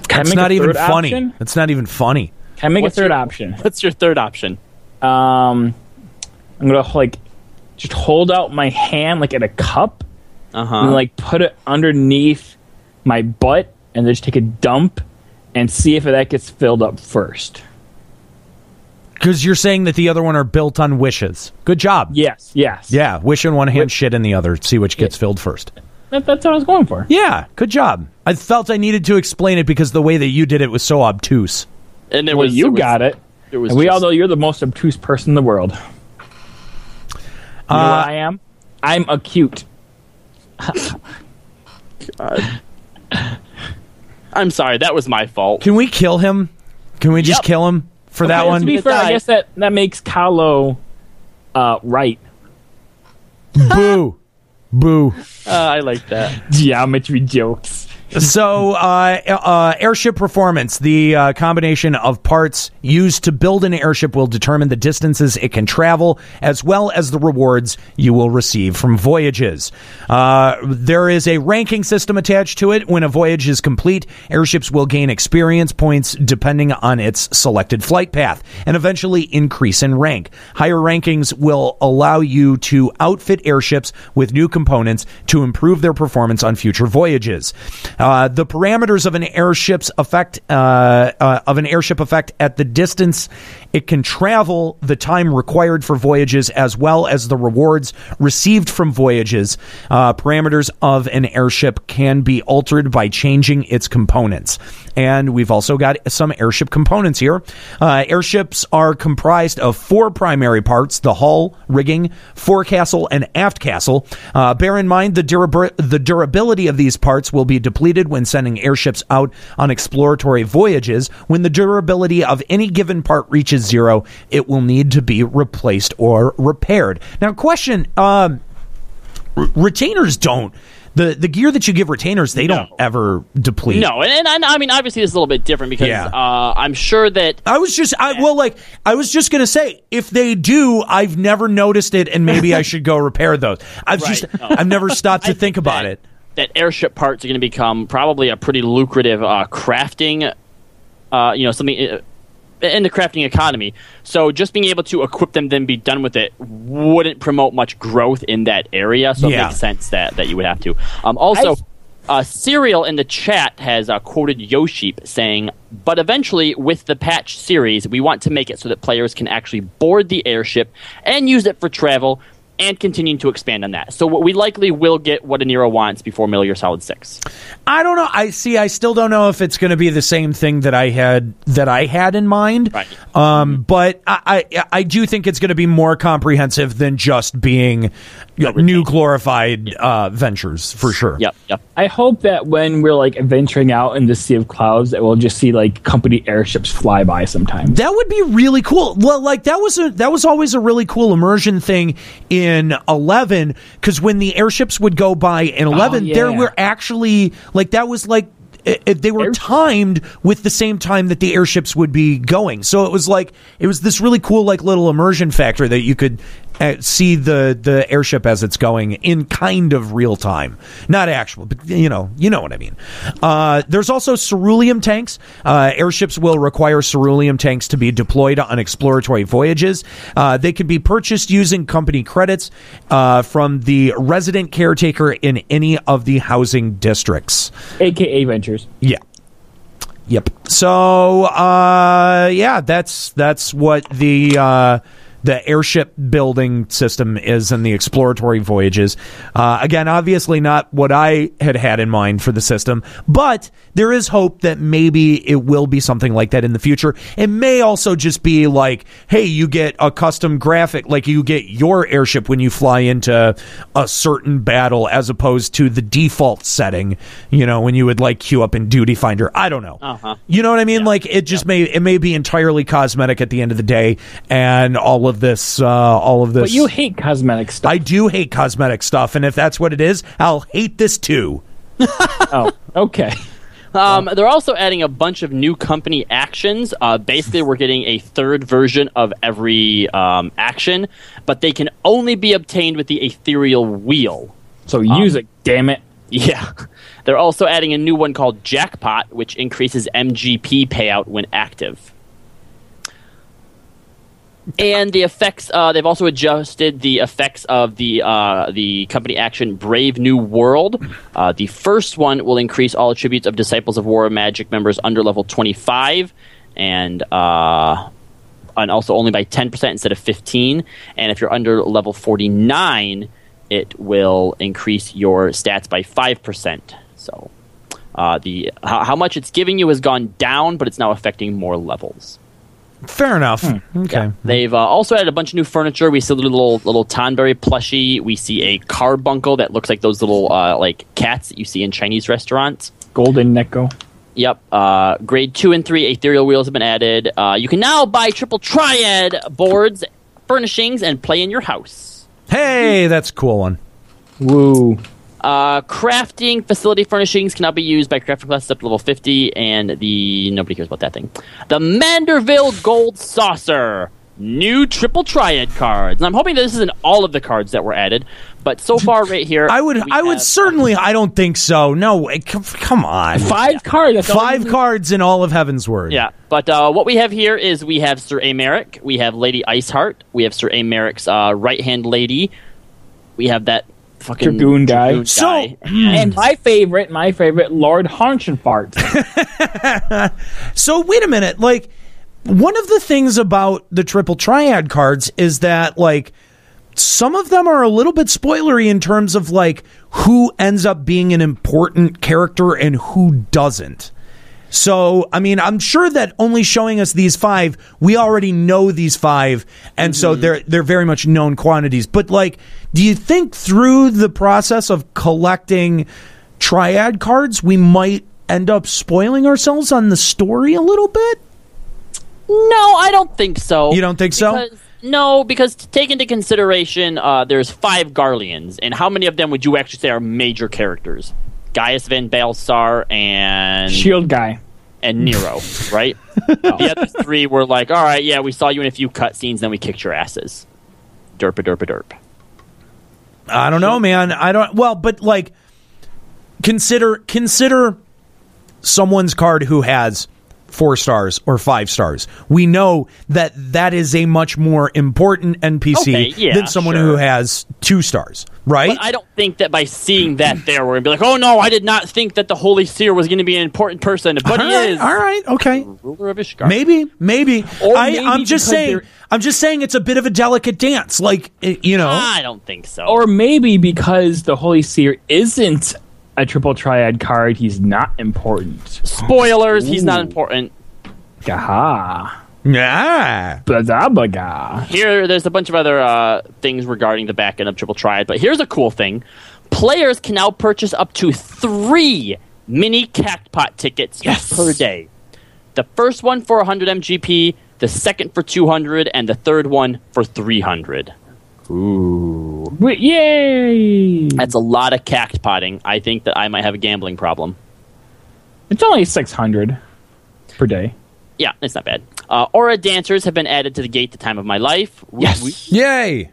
that's not even funny. That's not even funny. Can I make a third option? What's your third option? I'm gonna just hold out my hand like at a cup, and like put it underneath my butt. And then just take a dump and see if that gets filled up first. Because you're saying that the other one are built on wishes. Good job. Yes. Yeah, wish in one hand, shit in the other. See which gets filled first. That's what I was going for. Yeah, good job. I felt I needed to explain it because the way that you did it was so obtuse. And you got it. And we all know you're the most obtuse person in the world. You know what I am? I'm acute. God. I'm sorry, that was my fault. Can we kill him? Can we just kill him for that one? To be fair, I guess that makes Kallo right. Boo. Boo. I like that. Geometry jokes. So, airship performance, the combination of parts used to build an airship will determine the distances it can travel, as well as the rewards you will receive from voyages. There is a ranking system attached to it. When a voyage is complete, airships will gain experience points depending on its selected flight path, and eventually increase in rank. Higher rankings will allow you to outfit airships with new components to improve their performance on future voyages. The parameters of an airship's effect at the distance it can travel, the time required for voyages, as well as the rewards received from voyages. Parameters of an airship can be altered by changing its components. And we've also got some airship components here. Airships are comprised of 4 primary parts: the hull, rigging, forecastle, and aft castle. Bear in mind the durability of these parts will be depleted when sending airships out on exploratory voyages. When the durability of any given part reaches 0, it will need to be replaced or repaired. Now, question, retainers don't. The gear that you give retainers, they don't ever deplete. No, and I mean, obviously this is a little bit different because I'm sure that... I was just going to say, if they do, I've never noticed it, and maybe I should go repair those. I've never stopped to think about it. That airship parts are going to become probably a pretty lucrative crafting, something... in the crafting economy. So just being able to equip them, then be done with it, wouldn't promote much growth in that area. So it makes sense that you would have to. Also, Serial in the chat has quoted Yoshi saying, but eventually with the patch series, we want to make it so that players can actually board the airship and use it for travel, and continuing to expand on that. So we likely will get what Aniero wants before Metal Gear Solid 6. I don't know. I still don't know if it's going to be the same thing that I had in mind. Right. But I do think it's going to be more comprehensive than just being, new glorified ventures for sure. Yep. I hope that when we're like venturing out in the Sea of Clouds, that we'll just see like company airships fly by sometime. That would be really cool. Well, like that was always a really cool immersion thing in 11, because when the airships would go by in 11, there were actually like that was like. They were timed with the same time that the airships would be going. So it was this really cool like little immersion factor that you could see the airship as it's going in kind of real time. Not actual, but you know what I mean. There's also ceruleum tanks. Airships will require ceruleum tanks to be deployed on exploratory voyages. They can be purchased using company credits from the resident caretaker in any of the housing districts. AKA Ventures. Yeah. Yep. So, that's what the airship building system is in the exploratory voyages. Again, obviously not what I had in mind for the system, but there is hope that maybe it will be something like that in the future. It may also just be like, hey, you get a custom graphic, like you get your airship when you fly into a certain battle as opposed to the default setting, when you would like queue up in Duty Finder. I don't know. Uh-huh. You know what I mean? Yeah. Like it just may be entirely cosmetic at the end of the day, and all of this. But you hate cosmetic stuff. I do hate cosmetic stuff, and if that's what it is, I'll hate this too. Oh, okay. They're also adding a bunch of new company actions. Basically, we're getting a third version of every action, but they can only be obtained with the ethereal wheel. So use it, damn it. Yeah. They're also adding a new one called Jackpot, which increases MGP payout when active. And the effects, they've also adjusted the effects of the company action Brave New World. The first one will increase all attributes of Disciples of War Magic members under level 25, and also only by 10% instead of 15. And if you're under level 49, it will increase your stats by 5%. So how much it's giving you has gone down, but it's now affecting more levels. Fair enough. Okay. Yeah. They've also added a bunch of new furniture. We see a little Tonberry plushie. We see a carbuncle that looks like those little like cats that you see in Chinese restaurants. Golden Neko. Yep. Grade 2 and 3 ethereal wheels have been added. You can now buy triple triad boards, furnishings, and play in your house. Hey, that's a cool one. Woo. Crafting facility furnishings can now be used by crafting classes up to level 50, and nobody cares about that thing. The Manderville Gold Saucer. New triple triad cards. And I'm hoping that this isn't all of the cards that were added, but so far right here... I don't think so. No, come on. 5 cards. 5 cards in all of Heavensward. Yeah, but what we have here is we have Sir Americ, we have Lady Iceheart, we have Sir Americ's right-hand lady, we have that fucking Dragoon guy. And my favorite, Lord Haunchенfart. So wait a minute, like, one of the things about the triple triad cards is that, like, some of them are a little bit spoilery in terms of, like, who ends up being an important character and who doesn't. So, I mean, I'm sure that only showing us these 5, we already know these 5, and so they're very much known quantities. But, like, do you think through the process of collecting triad cards, we might end up spoiling ourselves on the story a little bit? No, I don't think so. You don't think so? No, because take into consideration, there's 5 Garleans, and how many of them would you actually say are major characters? Gaius Van Balsar and... Shield guy. And Nero, right? The other 3 were like, all right, yeah, we saw you in a few cutscenes, then we kicked your asses. Derp. I don't know, man. But, like, consider someone's card who has 4 stars or 5 stars. We know that is a much more important NPC than someone who has 2 stars, right? But I don't think that by seeing that there, we're going to be like, oh no, I did not think that the Holy Seer was going to be an important person, but he is. All right, okay. Ruler of Ishgard. Maybe. I'm just saying it's a bit of a delicate dance, like, I don't think so. Or maybe because the Holy Seer isn't a triple triad card, he's not important. Spoilers, he's not important. Gaha. Yeah. Blah-blah-blah. Here, there's a bunch of other things regarding the back end of Triple Triad, but here's a cool thing. Players can now purchase up to 3 mini Cactpot tickets per day. The first one for 100 MGP, the second for 200, and the third one for 300. Ooh. Yay! That's a lot of Cactpotting. I think that I might have a gambling problem. It's only 600 per day. Yeah, it's not bad. Aura dancers have been added to the gate, the time of my life. Yes! Yay!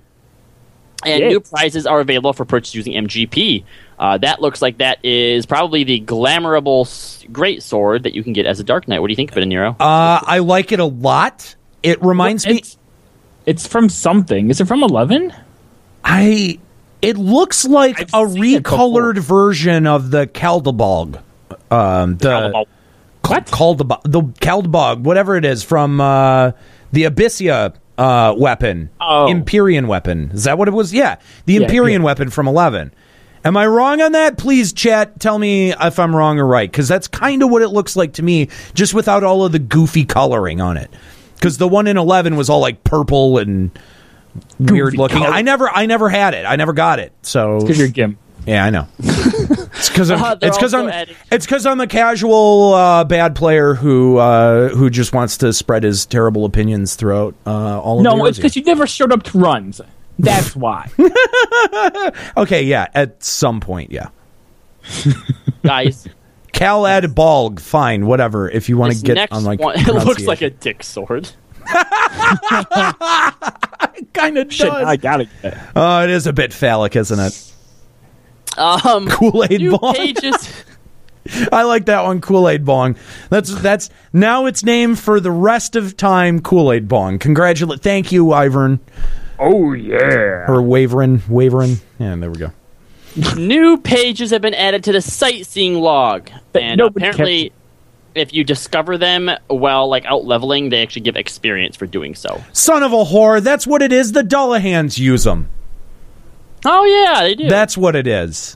And new prizes are available for purchase using MGP. That looks like that is probably the glamourable great sword that you can get as a Dark Knight. What do you think of it, Aniero? I like it a lot. It reminds me... It's from something. Is it from 11? It looks like I've a seen it recolored before. version of the Kaldabog. What? The Kaldabog, whatever it is, from the Abyssia weapon. Oh. Empyrean weapon. Is that what it was? Yeah. The Empyrean weapon from 11. Am I wrong on that? Please, chat, tell me if I'm wrong or right, because that's kind of what it looks like to me, just without all of the goofy coloring on it. Because the one in 11 was all like purple and weird looking. I never had it. I never got it. So Because you're Gimp. yeah, I know. It's because I'm a casual bad player who just wants to spread his terrible opinions throughout all of the No, it's because you never showed up to runs. That's why. Okay, yeah, at some point, yeah. Guys, Kallo Balg, fine, whatever. If you want to this get next on like, one, it looks like a dick sword. it kind of Shit, I does. got it. It is a bit phallic, isn't it? Kool-Aid New Bong. pages. I like that one, Kool-Aid Bong. That's now it's named for the rest of time, Kool-Aid Bong. Thank you, Ivern. Oh, yeah. Or Wavering. Yeah, there we go. New pages have been added to the sightseeing log, and nobody apparently, if you discover them while like out leveling, they actually give experience for doing so. Son of a whore, that's what it is. The Dullahans use them. Oh yeah, they do. That's what it is.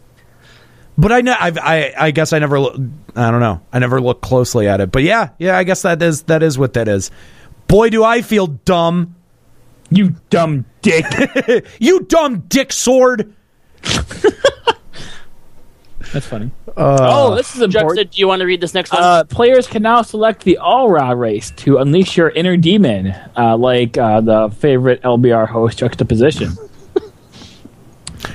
But I guess I never. I don't know. I never looked closely at it. But yeah. I guess that is what that is. Boy, do I feel dumb. You dumb dick. You dumb dick sword. That's funny. This is important. Juxta, do you want to read this next one? Players can now select the Aura race to unleash your inner demon, like the favorite LBR host Juxtaposition.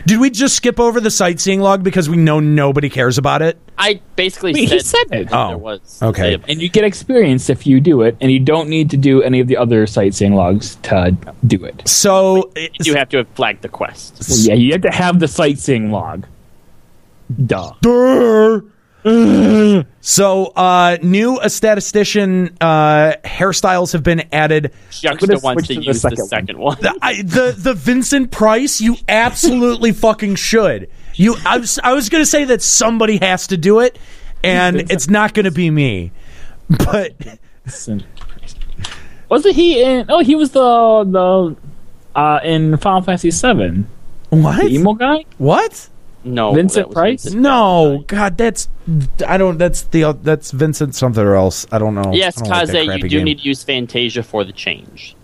Did we just skip over the sightseeing log because we know nobody cares about it? I basically He said it. Oh, there was. okay. And you get experience if you do it, and you don't need to do any of the other sightseeing logs to do it. So You have to have flagged the quest. Well, yeah, you have to have the sightseeing log. Duh. So, new statistician hairstyles have been added. Juxta wants to use the second one. The Vincent Price, you absolutely fucking should. I was going to say that somebody has to do it, and it's not going to be me. But wasn't he in? Oh, he was the in Final Fantasy XIV. What? The emo guy? What? No, Vincent that was Price? Vincent No, God, that's Vincent something or else. I don't know. Yes, I don't like that Kaze, you crappy do game. need to use Fantasia for the change.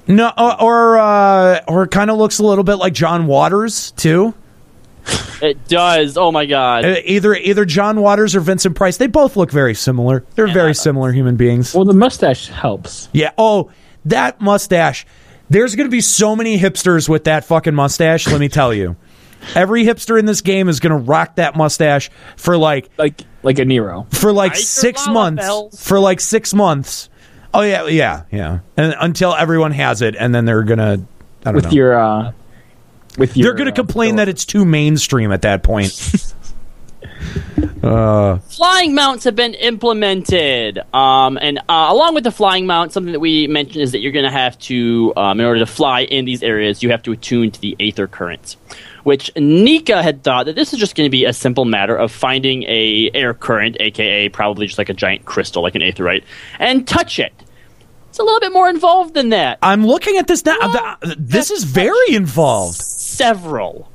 No, or it kind of looks a little bit like John Waters too. It does. Oh my god. Either John Waters or Vincent Price. They both look very similar. They're very similar human beings. Well, the mustache helps. Yeah. Oh, that mustache. There's going to be so many hipsters with that fucking mustache. Let me tell you. Every hipster in this game is going to rock that mustache for like a Aniero. For like Tiger 6 Lala months. bells. For like 6 months. Oh yeah. And until everyone has it, and then they're gonna. I don't know. They're gonna complain that it's too mainstream at that point. Flying mounts have been implemented. And along with the flying mount, something that we mentioned is that you're going to have to, in order to fly in these areas, you have to attune to the aether currents. Which Nika had thought that this is just going to be a simple matter of finding a air current, aka probably just like a giant crystal, like an aetherite, and touch it. It's a little bit more involved than that. I'm looking at this now. This is very involved. Several.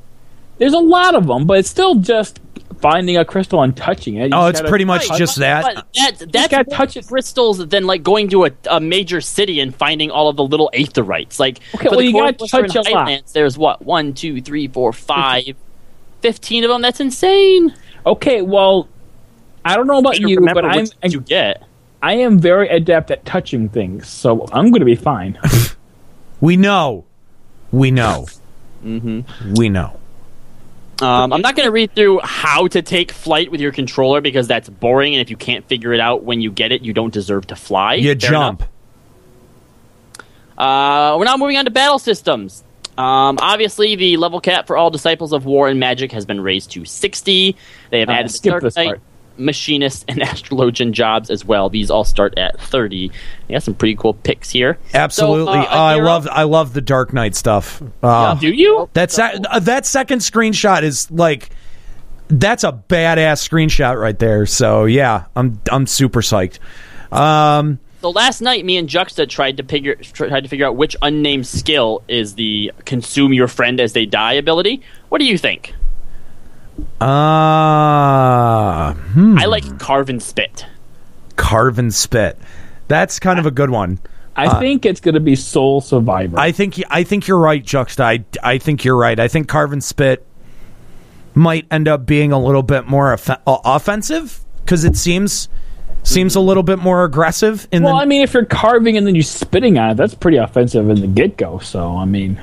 There's a lot of them, but it's still just finding a crystal and touching it. It's pretty much just that. But that's touch crystals than like going to a major city and finding all of the little aetherytes. Like, okay, well, you got to touch a lot. There's what 1, 2, 3, 4, 5, 15 of them. That's insane. Okay, well, I don't know about you, but I am very adept at touching things, so I'm going to be fine. We know. Mm-hmm. We know. I'm not going to read through how to take flight with your controller because that's boring, and if you can't figure it out when you get it, you don't deserve to fly. You jump. We're now moving on to battle systems. Obviously, the level cap for all Disciples of War and Magic has been raised to 60. They have added the Dark Knight, Machinist, and Astrologian jobs as well. These all start at 30. They got some pretty cool picks here. Absolutely. So, I love the Dark Knight stuff. Do you? That second screenshot is like, that's a badass screenshot right there. So yeah, I'm super psyched. So last night, me and Juxta tried to figure out which unnamed skill is the consume your friend as they die ability. What do you think? I like Carve and Spit. Carve and Spit. That's kind of a good one. I think it's going to be Soul Survivor. I think you're right, Juxta. I think you're right. I think Carve and Spit might end up being a little bit more offensive because it seems a little bit more aggressive. I mean, if you're carving and then you're spitting on it, that's pretty offensive in the get-go. So, I mean,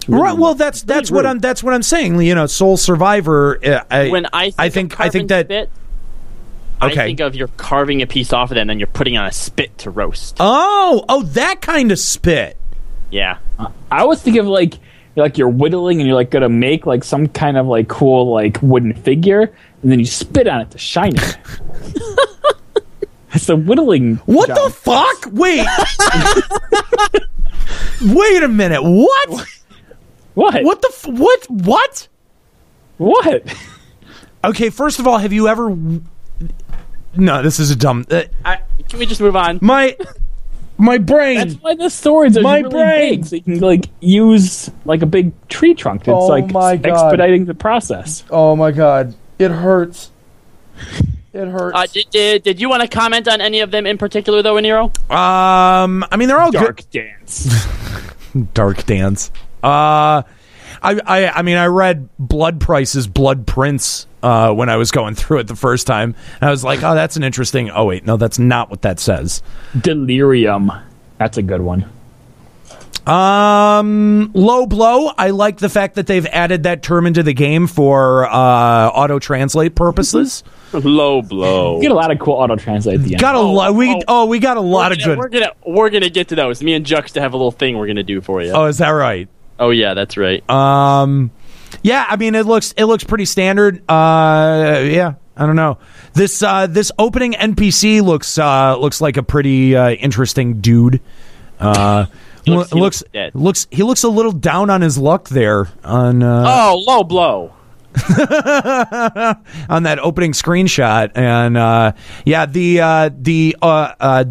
really, right? Well, that's what I'm saying. You know, Soul Survivor. I think that. Spit, I think of you're carving a piece off of it and then you're putting on a spit to roast. Oh, that kind of spit. Yeah, I was thinking of like you're whittling and you're like gonna make like some kind of like cool like wooden figure and then you spit on it to shine it. It's a whittling. What job. the fuck? Wait. Wait a minute. What? What? What the what? What? Okay, first of all, have you ever... No, this is a dumb... Can we just move on? My brain... That's why the swords are really big, so you can, like, use, like, a big tree trunk. It's, expediting the process. Oh, my God. It hurts. It hurts. Did you want to comment on any of them in particular, though, Aniero? I mean, they're all Dark good. Dance. Dark Dance. I mean, I read Blood Price's Blood Prince when I was going through it the first time. And I was like, oh, that's an interesting... Oh, wait, no, that's not what that says. Delirium. That's a good one. Low Blow. I like the fact that they've added that term into the game for auto-translate purposes. Low Blow. You get a lot of cool auto-translate at the end. We got a lot of good... We're gonna get to those. Me and Juxta have a little thing we're gonna do for you. Oh, is that right? Oh yeah, that's right. Yeah, I mean it looks pretty standard. Yeah, I don't know. This opening NPC looks like a pretty interesting dude. He looks a little down on his luck there on Low Blow. on that opening screenshot, and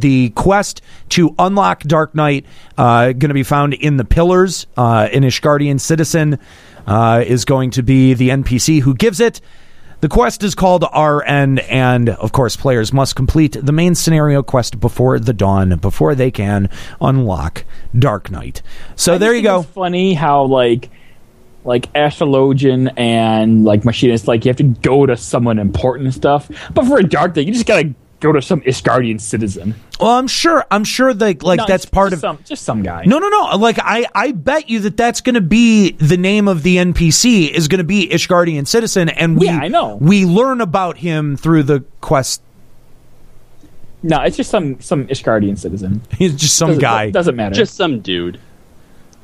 the quest to unlock Dark Knight going to be found in the Pillars. An Ishgardian citizen is going to be the NPC who gives it. The quest is called Our End, and of course players must complete the main scenario quest before the dawn, before they can unlock Dark Knight. So there you go. It's funny how like Astrologian and like Machinist, like you have to go to someone important and stuff. But for a Dark Knight, you just gotta go to some Ishgardian citizen. Well, I'm sure that's part of just some guy. No. Like I bet you that's going to be the name of the NPC is going to be Ishgardian citizen, and I know. We learn about him through the quest. No, it's just some Ishgardian citizen. He's just some guy. Doesn't matter. Just some dude.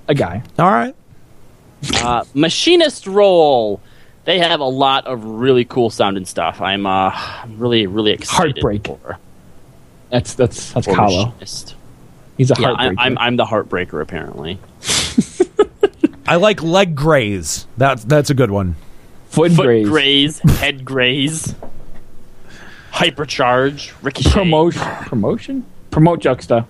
A guy. All right. Machinist role. They have a lot of really cool sounding stuff. I'm really, really excited. Heartbreak. That's Kallo. Machinist. He's a heartbreaker. I'm the heartbreaker, apparently. I like leg graze. That's a good one. Foot graze, head graze, hypercharge, ricochet. Promotion? Promote Juxta.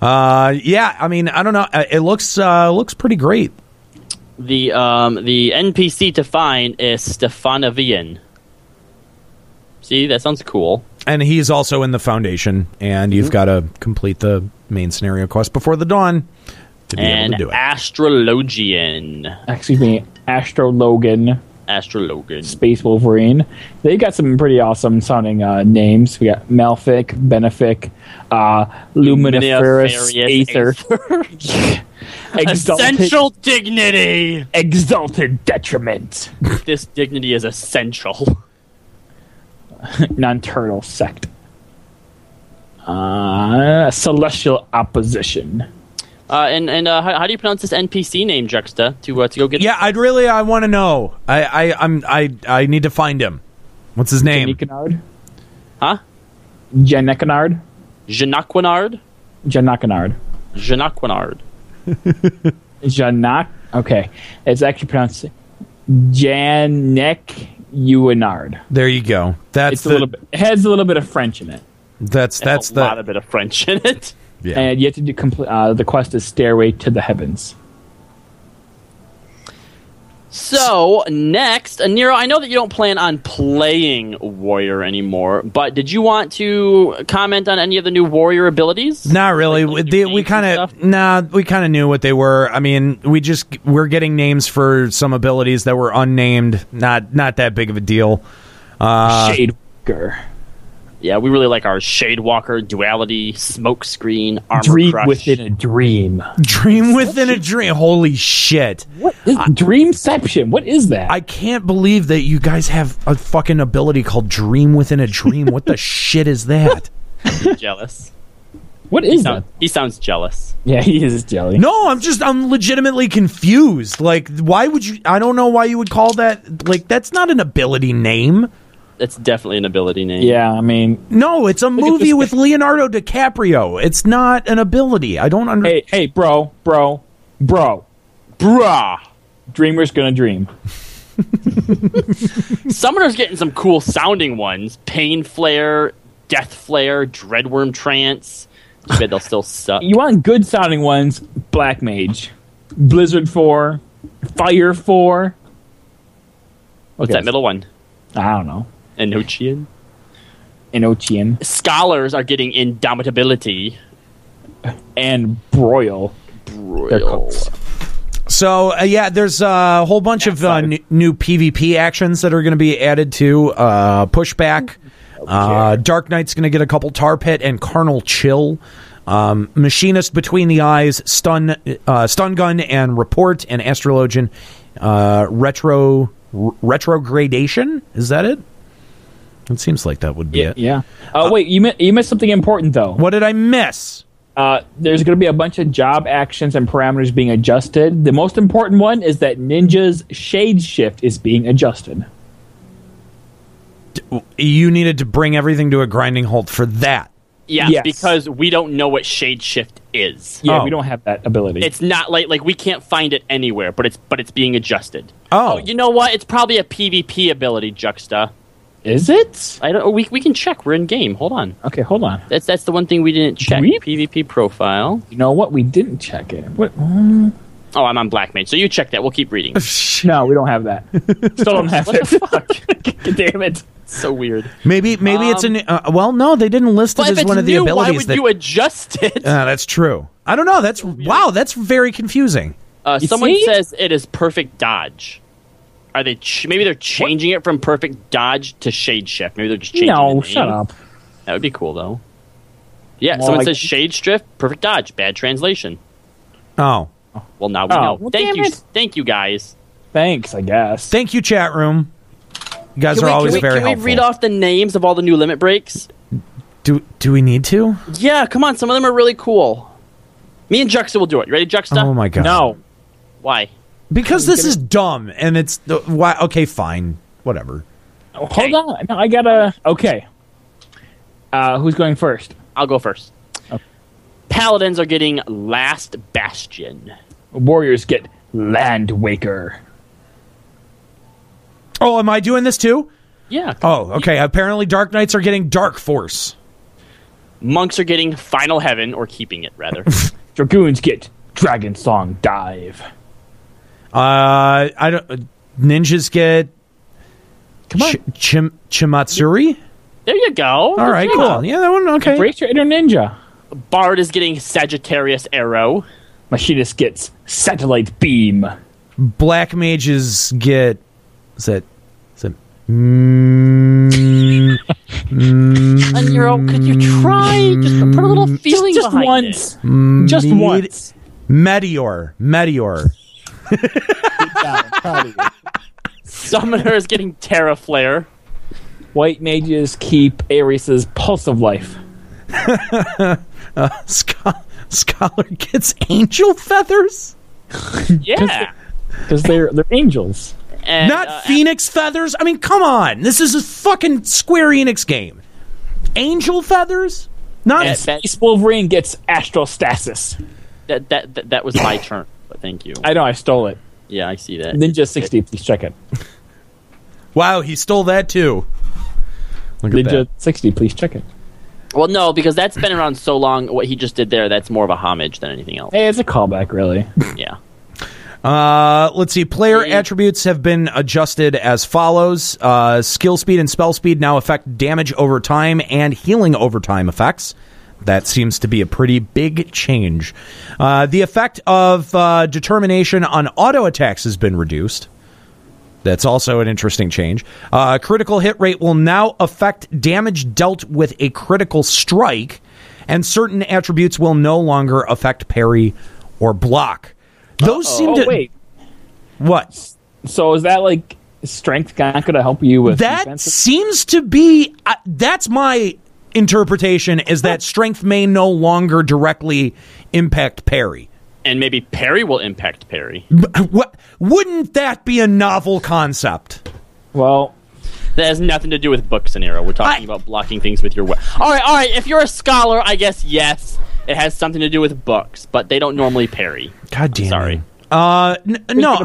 Yeah, I mean, I don't know. It looks pretty great. The NPC to find is Stefanovian. See, that sounds cool. And he's also in the Foundation, and you've got to complete the main scenario quest before the dawn to be able to do it. Astrologian. Excuse me, Astrologan. Astrologan. Space Wolverine. They got some pretty awesome sounding names. We got Malefic, Benefic, Luminiferous, Aether. Essential dignity. Exalted detriment. This dignity is essential. Non-turtle sect. Celestial opposition. And how do you pronounce this NPC name, Juxta? To go get. Yeah, I want to know. I need to find him. What's his name? Janicanard? Huh? Janicanard? Janaquinard? Janacanard. Janaquinard. Janak. Okay, it's actually pronounced Janek Uinard. There you go. It's a little bit. It has a little bit of French in it. That's a lot of bit of French in it. Yeah. And you have to do the quest is Stairway to the Heavens. So, next, Aniero, I know that you don't plan on playing Warrior anymore, but did you want to comment on any of the new Warrior abilities? Not really. We kind of knew what they were. I mean, we're getting names for some abilities that were unnamed. Not that big of a deal. Shadewalker. Yeah, we really like our Shadewalker, Duality, Smokescreen, Armor Dream Crush. within a dream. Dream within a dream. Holy shit. What is Dreamception? What is that? I can't believe that you guys have a fucking ability called Dream within a dream. What the shit is that? Jealous. What is that? He sounds jealous. Yeah, he is jelly. No, I'm legitimately confused. Like, why would you... I don't know why you would call that... Like, that's not an ability name. It's definitely an ability name. Yeah, I mean... No, it's a movie with Leonardo DiCaprio. It's not an ability. I don't understand. Hey, bro. Brah. Dreamer's gonna dream. Summoner's getting some cool sounding ones. Pain Flare, Death Flare, Dreadworm Trance. I bet they'll still suck. You want good sounding ones? Black Mage. Blizzard 4. Fire 4. What's that middle one? I don't know. Enochian. Scholars are getting Indomitability. And Broil. So, there's a whole bunch of new PvP actions that are going to be added to Pushback. Dark Knight's going to get a couple Tar Pit and Carnal Chill. Machinist Between the Eyes, Stun Gun and Report, and Astrologian Retrogradation. Is that it? It seems like that would be it. Yeah. Wait, you missed something important, though. What did I miss? There's going to be a bunch of job actions and parameters being adjusted. The most important one is that Ninja's Shade Shift is being adjusted. You needed to bring everything to a grinding halt for that. Yeah, yes. Because we don't know what Shade Shift is. Yeah, we don't have that ability. It's not like we can't find it anywhere, but it's being adjusted. Oh, you know what? It's probably a PvP ability, Juxta. Is it? I don't. We can check. We're in game. Hold on. Okay, hold on. That's the one thing we didn't check. PvP profile. You know what? We didn't check it. What? Oh, I'm on Black Mage, so you check that. We'll keep reading. No, we don't have that. Still don't have it. Fuck? Damn it. So weird. Maybe it's a well, no, they didn't list it as one of the abilities. Why would you adjust it? That's true. I don't know. That's that's very confusing. Someone says it is perfect dodge. Are they? Maybe they're changing it from perfect dodge to Shade Shift. Maybe they're just changing. No, shut up. That would be cool though. Yeah, someone says Shade Shift, perfect dodge. Bad translation. Oh. Well, now we know. Well, thank you, guys. Thanks, I guess. Thank you, chat room. You guys are always very helpful. Can we read off the names of all the new limit breaks? Do we need to? Yeah, come on. Some of them are really cool. Me and Juxta will do it. You ready, Juxta? Oh my god. No. Why? Because this is dumb, and it's why. Okay, fine, whatever. Okay. Hold on. No, I gotta. Okay. Who's going first? I'll go first. Okay. Paladins are getting Last Bastion. Warriors get Land Waker. Oh, am I doing this too? Yeah. Oh, okay. Apparently, Dark Knights are getting Dark Force. Monks are getting Final Heaven, or keeping it rather. Dragoons get Dragon Song Dive. I don't. Ninjas get. Come on. Chimatsuri. There you go. All right, cool. Yeah, that one. Okay. Embrace your inner ninja. Bard is getting Sagittarius Arrow. Machinist gets satellite beam. Black mages get. Is that? Aniero, could you try just put a little feeling just behind once. it? Just once. Meteor. Summoner is getting Terra Flare. White mages keep Ares' Pulse of Life. Scholar gets angel feathers. Yeah. Because they're angels. And, Not Phoenix feathers. I mean, come on. This is a fucking Square Enix game. Angel feathers? Not Space Wolverine gets Astrostasis. That was my turn, but thank you. I know, I stole it. Yeah, I see that. Ninja 60, please check it. Wow, he stole that too. Look at Ninja that. 60, please check it. Well, no, because that's been around so long. What he just did there, that's more of a homage than anything else. Hey, it's a callback, really. Yeah. Let's see. Player attributes have been adjusted as follows. Skill speed and spell speed now affect damage over time and healing over time effects. That seems to be a pretty big change. The effect of determination on auto attacks has been reduced. That's also an interesting change. Critical hit rate will now affect damage dealt with a critical strike, and certain attributes will no longer affect parry or block. Those seem to... wait. What? So is that like strength not going to help you with That defensive? seems to be... that's my interpretation, is that strength may no longer directly impact parry. And maybe parry will impact parry. What? Wouldn't that be a novel concept? Well, That has nothing to do with books, Aniero. We're talking about blocking things with your weapon. All right. If you're a scholar, I guess yes, it has something to do with books, but they don't normally parry. God damn. Sorry. No,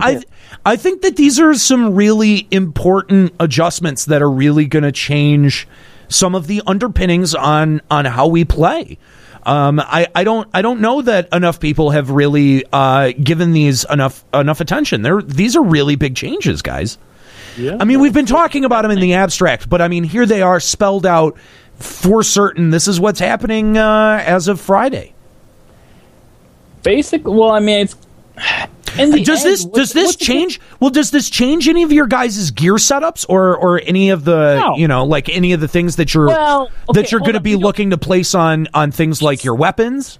I think that these are some really important adjustments that are really going to change some of the underpinnings on how we play. I don't know that enough people have really given these enough attention. These are really big changes, guys. yeah. I mean, we've been talking about them in the abstract, but I mean, here they are spelled out for certain. This is what's happening as of Friday. Well, I mean, it's. Does this change? Well, does this change any of your guys' gear setups or any of the like any of the things that you're going to be looking to place on things like your weapons?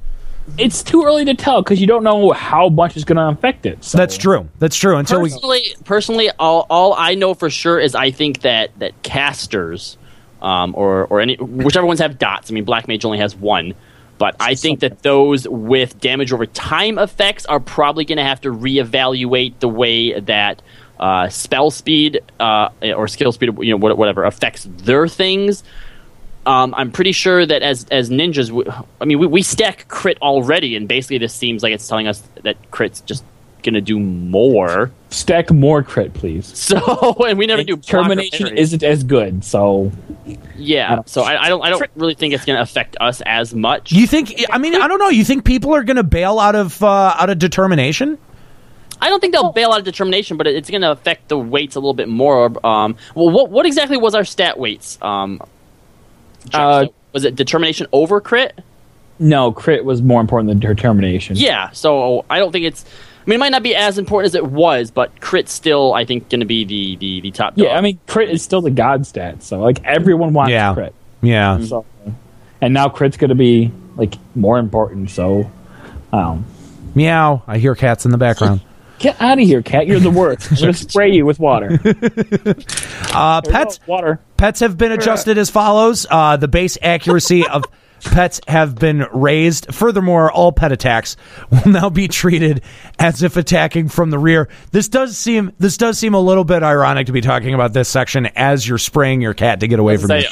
It's too early to tell because you don't know how much is going to affect it. So. That's true. Until Personally, all I know for sure is I think that casters, or any whichever ones have dots. I mean, Black Mage only has one. But I think that those with damage over time effects are probably going to have to reevaluate the way that spell speed or skill speed, whatever, affects their things. I'm pretty sure that as ninjas, we stack crit already, and basically this seems like it's telling us that crit's just going to do more. Stack more crit, please. So, and we never do Termination isn't as good, so... Yeah, so I don't really think it's going to affect us as much. You think? I mean, I don't know. You think people are going to bail out of determination? I don't think they'll bail out of determination, but it's going to affect the weights a little bit more. Well, what exactly was our stat weights? Was it determination over crit? No, crit was more important than determination. Yeah, so I don't think it's... I mean, it might not be as important as it was, but crit's still, I think, going to be the top dog. Yeah, I mean, crit is still the god stat, so, like, everyone wants crit. Yeah. So, and now crit's going to be, like, more important, so... Meow. I hear cats in the background. Get out of here, cat. You're the worst. I'm going to spray you with water. Pets have been adjusted as follows. The base accuracy of... Pets have been raised. Furthermore, all pet attacks will now be treated as if attacking from the rear. This does seem a little bit ironic to be talking about this section as you're spraying your cat to get away from you.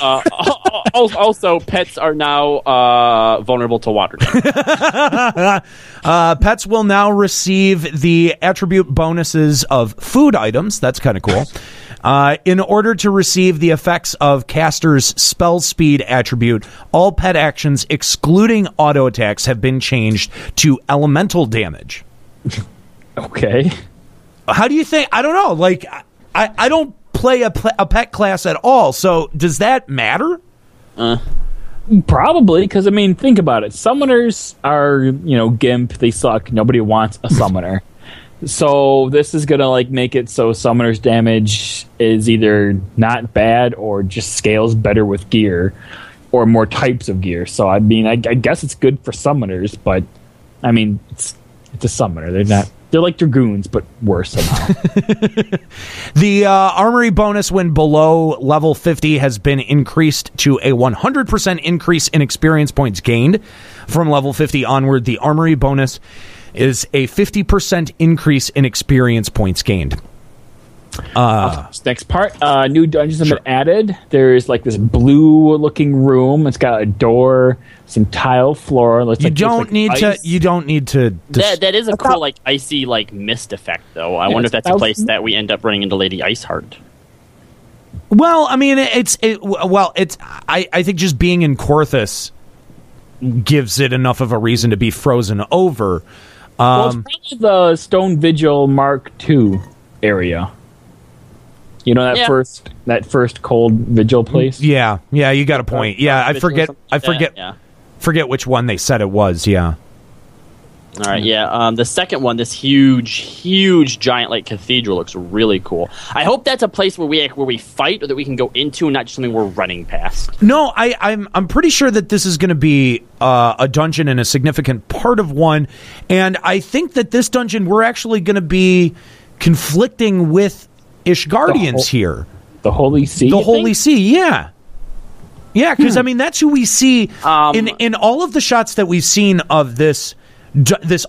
Also, pets are now vulnerable to water. Pets will now receive the attribute bonuses of food items. That's kind of cool. In order to receive the effects of caster's spell speed attribute, all pet actions excluding auto attacks have been changed to elemental damage. Okay. How do you think? I don't know. Like, I don't play a pet class at all. So does that matter? Probably, because, I mean, think about it. Summoners are, gimp. They suck. Nobody wants a summoner. So this is going to, like, make it so summoners' damage is either not bad or just scales better with gear or more types of gear. So, I mean, I guess it's good for summoners, but, I mean, it's a summoner. They're like Dragoons, but worse somehow. The armory bonus when below level 50 has been increased to a 100% increase in experience points gained. From level 50 onward, the armory bonus is a 50% increase in experience points gained. Next part, new dungeons have been added. There's like this blue-looking room. It's got a door, some tile floor. You don't need to. That is a cool, like, icy, like, mist effect, though. I wonder if that's a place that we end up running into Lady Iceheart. Well, I mean, I think just being in Korthus gives it enough of a reason to be frozen over. Well, it's probably the Stone Vigil Mark II area. You know that first cold vigil place? Yeah, you got a point. Yeah, I forget which one they said it was, yeah. All right, yeah. The second one, this huge giant like cathedral looks really cool. I hope that's a place where we fight or that we can go into and not just something we're running past. No, I'm pretty sure that this is going to be a dungeon and a significant part of one, and I think that this dungeon we're actually going to be conflicting with Ishgardians here. The Holy See? The Holy See, yeah. Yeah, because, I mean, that's who we see in all of the shots that we've seen of this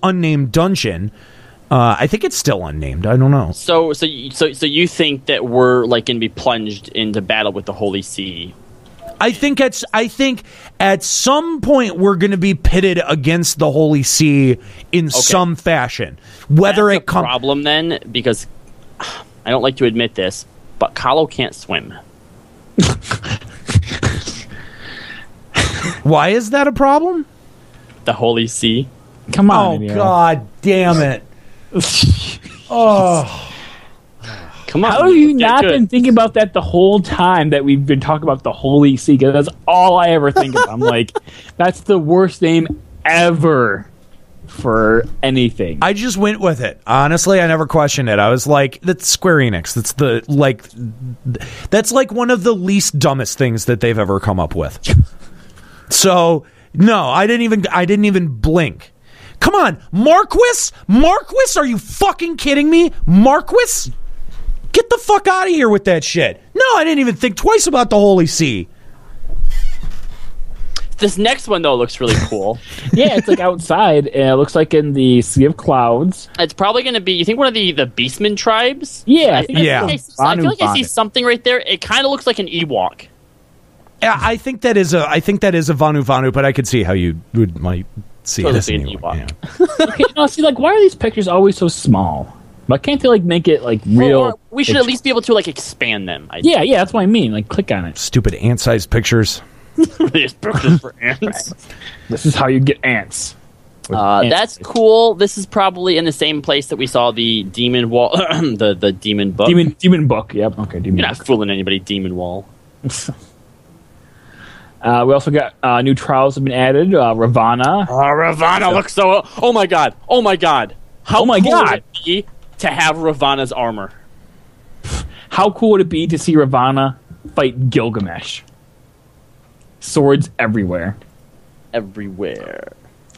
unnamed dungeon. I think it's still unnamed. I don't know. So you think that we're, like, going to be plunged into battle with the Holy See? I think at some point we're going to be pitted against the Holy See in some fashion. Whether that's a problem, then, because I don't like to admit this, but Kallo can't swim. Why is that a problem? The Holy See. Come on. Oh, God damn it. Oh. Come on. How have you not been thinking about that the whole time that we've been talking about the Holy See? Because that's all I ever think of. I'm like, that's the worst name ever for anything. I just went with it. Honestly, I never questioned it. I was like, that's Square Enix. That's like one of the least dumbest things that they've ever come up with. So, no, I didn't even blink. Come on, Marquis? Marquis? Are you fucking kidding me? Marquis? Get the fuck out of here with that shit. No, I didn't even think twice about the Holy See. This next one, though, looks really cool. Yeah, it's like outside. It looks like in the Sea of Clouds. It's probably going to be, you think one of the Beastmen tribes? Yeah. I feel like I see something right there. It kind of looks like an Ewok. Yeah, I think that is a Vanu Vanu, but I could see how you might see it as an Ewok. Yeah. Okay, see, like, why are these pictures always so small? Why can't they, like, make it, like, real? Or we should at least be able to, like, expand them. Yeah, that's what I mean. Like, click on it. Stupid ant-sized pictures. These pictures for ants. This is how you get ants. That's cool. This is probably in the same place that we saw the demon wall, the demon book. Demon book. Yep. Okay. Demon. You're not fooling anybody. Demon wall. We also got new trials have been added. Ravana. Ravana looks so. Oh my god. Oh my god. How cool would it be to have Ravana's armor? How cool would it be to see Ravana fight Gilgamesh? Swords everywhere. Everywhere.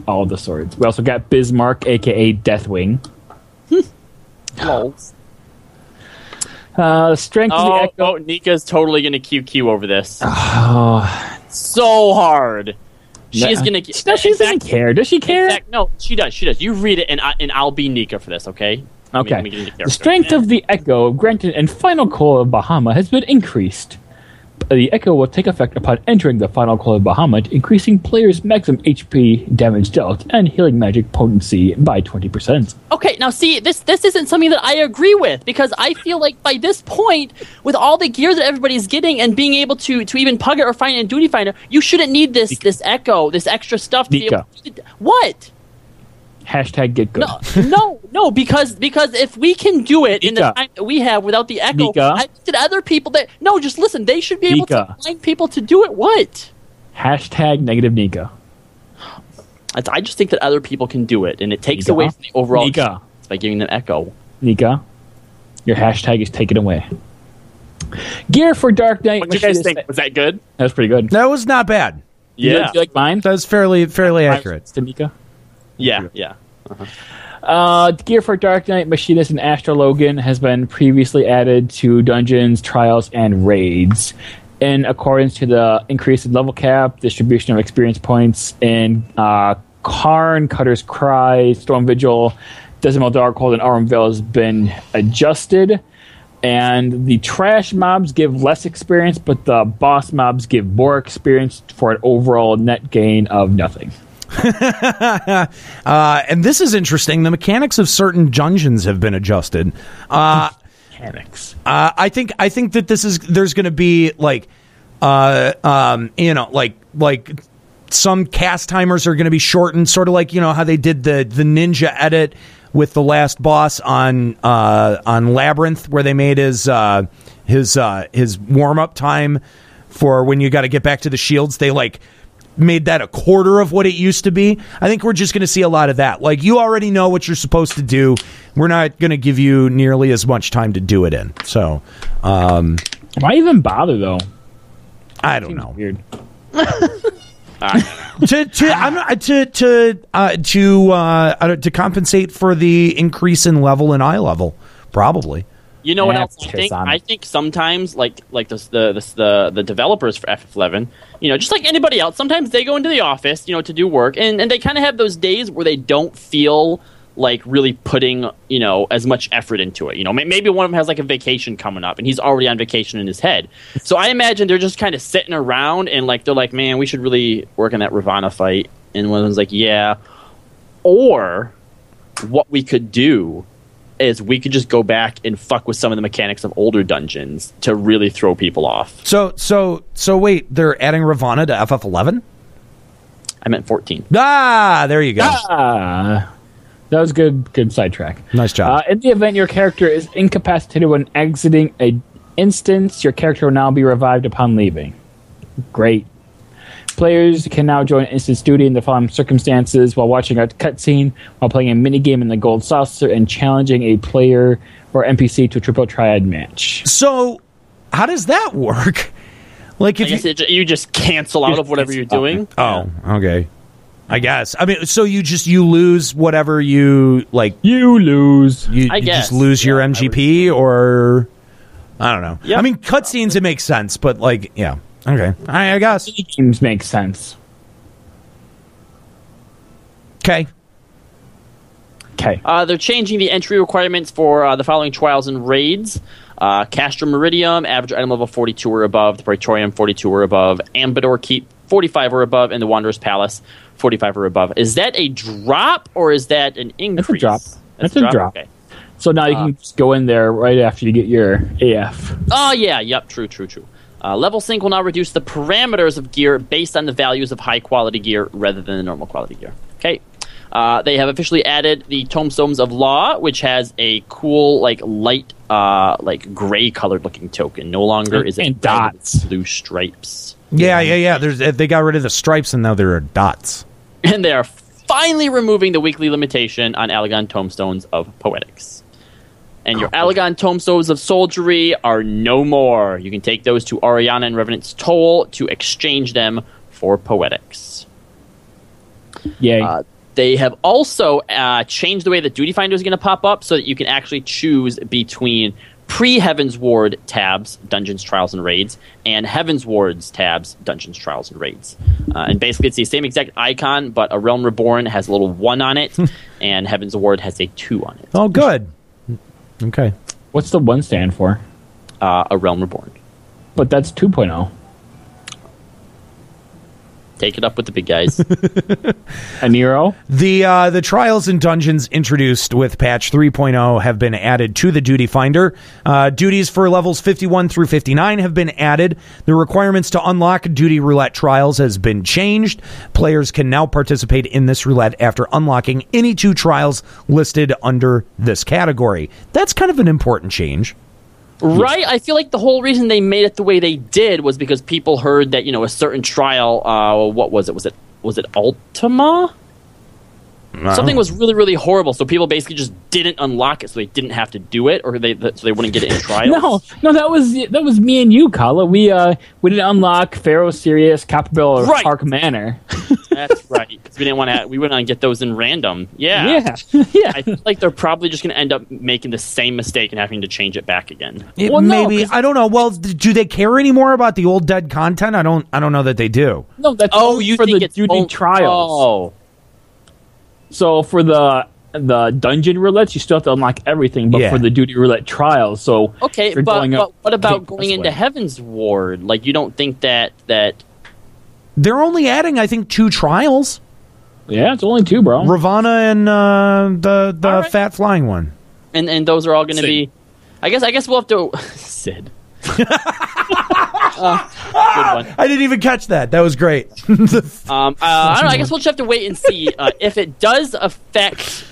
All the swords. We also got Bismarck, a.k.a. Deathwing. Lols. Strength of the Echo. Oh, Nika's totally going to QQ over this. Oh. So hard. She's going to... She doesn't care. Does she care? Fact, no, she does. She does. You read it, and I'll be Nika for this, okay? Okay. The strength of the Echo granted in Final Call of Bahamut has been increased. The Echo will take effect upon entering the Final Call of Bahamut, increasing players' maximum HP damage dealt and healing magic potency by 20%. Okay, now see, this isn't something that I agree with, because I feel like by this point, with all the gear that everybody's getting and being able to even pug it or find it in Duty Finder, you shouldn't need this Echo, this extra stuff to be able to... What? Hashtag get good. No, because if we can do it in the time that we have without the echo, I did other people that just listen. They should be able to find people to do it. What? Hashtag negative Nika. I just think that other people can do it, and it takes away from the overall Nika by giving them echo. Nika, your hashtag is taken away. Gear for Dark Knight. What did you think? Was that good? That was pretty good. That was not bad. Yeah. You like mine? That was fairly accurate. To Nika? Yeah. Uh-huh. Gear for Dark Knight, Machinist, and Astro Logan has been previously added to Dungeons, Trials, and Raids. In accordance to the increase in level cap, distribution of experience points, and Karn, Cutter's Cry, Storm Vigil, Decimal Darkhold, and Aurum has been adjusted. And the trash mobs give less experience, but the boss mobs give more experience for an overall net gain of nothing. And this is interesting. The mechanics of certain dungeons have been adjusted. Mechanics. I think that there's going to be like some cast timers are going to be shortened, sort of like how they did the ninja edit with the last boss on Labyrinth, where they made his warm up time for when you got to get back to the shields. They made that a quarter of what it used to be. I think we're just going to see a lot of that. Like, you already know what you're supposed to do. We're not going to give you nearly as much time to do it in. So, why even bother though? I don't know. Weird. To compensate for the increase in level and eye level, probably. You know what else I think? I think sometimes, like the developers for FF11, just like anybody else, sometimes they go into the office, to do work, and they kind of have those days where they don't feel like really putting, as much effort into it. Maybe one of them has like a vacation coming up, and he's already on vacation in his head. So I imagine they're just kind of sitting around, and they're like, man, we should really work on that Ravana fight. And one of them's like, yeah. Or what we could do is we could just go back and fuck with some of the mechanics of older dungeons to really throw people off. So wait, they're adding Ravana to FF11? I meant 14. There you go. That was good sidetrack. Nice job. In the event your character is incapacitated when exiting an instance, your character will now be revived upon leaving. Great. Players can now join instance duty in the following circumstances: while watching a cutscene, while playing a minigame in the Gold Saucer, and challenging a player or NPC to a triple triad match. So, how does that work? Like, if you just cancel out of whatever you're doing. Oh, okay. I guess. I mean, so you lose whatever you like. You lose. You just lose your MGP, or I don't know. Yep. I mean, cutscenes it makes sense, but yeah. Okay, I guess games make sense. Okay. They're changing the entry requirements for the following trials and raids: Castrum Meridium, average item level 42 or above; the Praetorium, 42 or above; Ambador Keep, 45 or above; and the Wanderer's Palace, 45 or above. Is that a drop or is that an increase? That's a drop. Okay. So now you can just go in there right after you get your AF. Oh yeah, yep, true. Level sync will now reduce the parameters of gear based on the values of high-quality gear rather than the normal quality gear. Okay. They have officially added the Tomestones of Law, which has a cool, light, gray-colored looking token. No longer is it dots, blue stripes. Yeah. They got rid of the stripes, and now there are dots. And they are finally removing the weekly limitation on Allegon Tomestones of Poetics. And your Allegon Tomestones of Soldiery are no more. You can take those to Oriana and Revenant's Toll to exchange them for Poetics. Yay. They have also changed the way that Duty Finder is going to pop up so that you can actually choose between pre-Heavensward tabs, Dungeons, Trials, and Raids, and Heavensward's tabs, Dungeons, Trials, and Raids. And basically it's the same exact icon, but A Realm Reborn has a little 1 on it, and Heavensward has a 2 on it. Oh, good. Okay. What's the 1 stand for? A Realm Reborn. But that's 2.0. Take it up with the big guys. Aniero? The trials and dungeons introduced with patch 3.0 have been added to the Duty Finder. Duties for levels 51 through 59 have been added. The requirements to unlock Duty Roulette trials has been changed. Players can now participate in this roulette after unlocking any 2 trials listed under this category. That's kind of an important change. Right? I feel like the whole reason they made it the way they did was because people heard that, a certain trial, what was it? Was it Ultima? Something was really, really horrible, so people basically just didn't unlock it, so they didn't have to do it, or so they wouldn't get it in trials. No, that was me and you, Kallo. We didn't unlock Pharaoh, Sirius, Copperbell, or Park Manor. That's right, because we wouldn't want to get those in random. Yeah. I feel like they're probably just going to end up making the same mistake and having to change it back again. Maybe I don't know. Well, do they care anymore about the old dead content? I don't know that they do. No, that's you for think the it's Duty trials. Oh. So for the dungeon roulettes, you still have to unlock everything, but for the Duty Roulette trials, so okay, but what about going into Heavensward? Like, you don't think that they're only adding, I think, 2 trials? Yeah, it's only 2, bro. Ravana and the fat flying one, and those are all going to be. I guess we'll have to Sid. Good one. I didn't even catch that. That was great. I don't know. I guess we'll just have to wait and see if it does affect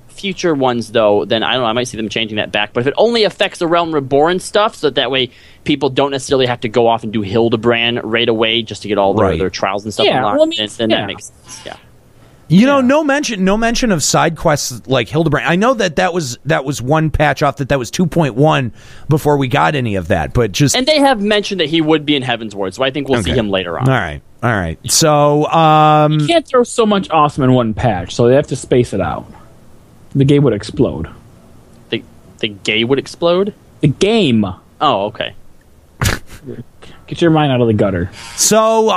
future ones, though. Then I don't know. I might see them changing that back. But if it only affects the Realm Reborn stuff, so that way people don't necessarily have to go off and do Hildebrand right away just to get all their trials and stuff unlocked, then that makes sense. Yeah. No mention of side quests like Hildebrand. I know that was one patch off that was 2.1 before we got any of that, but just and they have mentioned that he would be in Heavensward, so I think we'll see him later on. All right. So you can't throw so much awesome in one patch, so they have to space it out. The game would explode. The gay would explode? The game. Oh, okay. Get your mind out of the gutter. So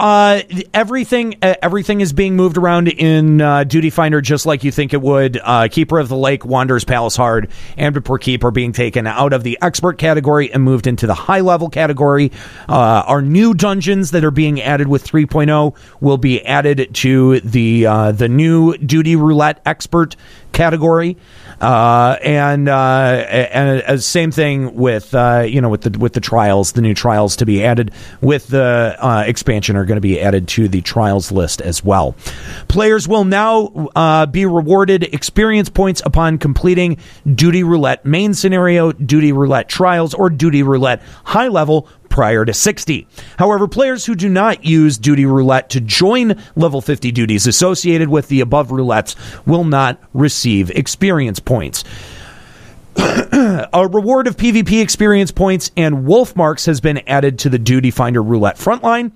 everything is being moved around in Duty Finder just like you think it would. Keeper of the Lake, Wanderer's Palace Hard, and Ambipur Keep are being taken out of the expert category and moved into the high level category. Our new dungeons that are being added with 3.0 will be added to the new Duty Roulette expert category. And same thing with the trials. The new trials to be added with the expansion are going to be added to the trials list as well. Players will now be rewarded experience points upon completing Duty Roulette main scenario, Duty Roulette trials, or Duty Roulette high level prior to 60. However, players who do not use Duty Roulette to join level 50 duties associated with the above roulettes will not receive experience points. A reward of PvP experience points and wolf marks has been added to the Duty Finder Roulette frontline.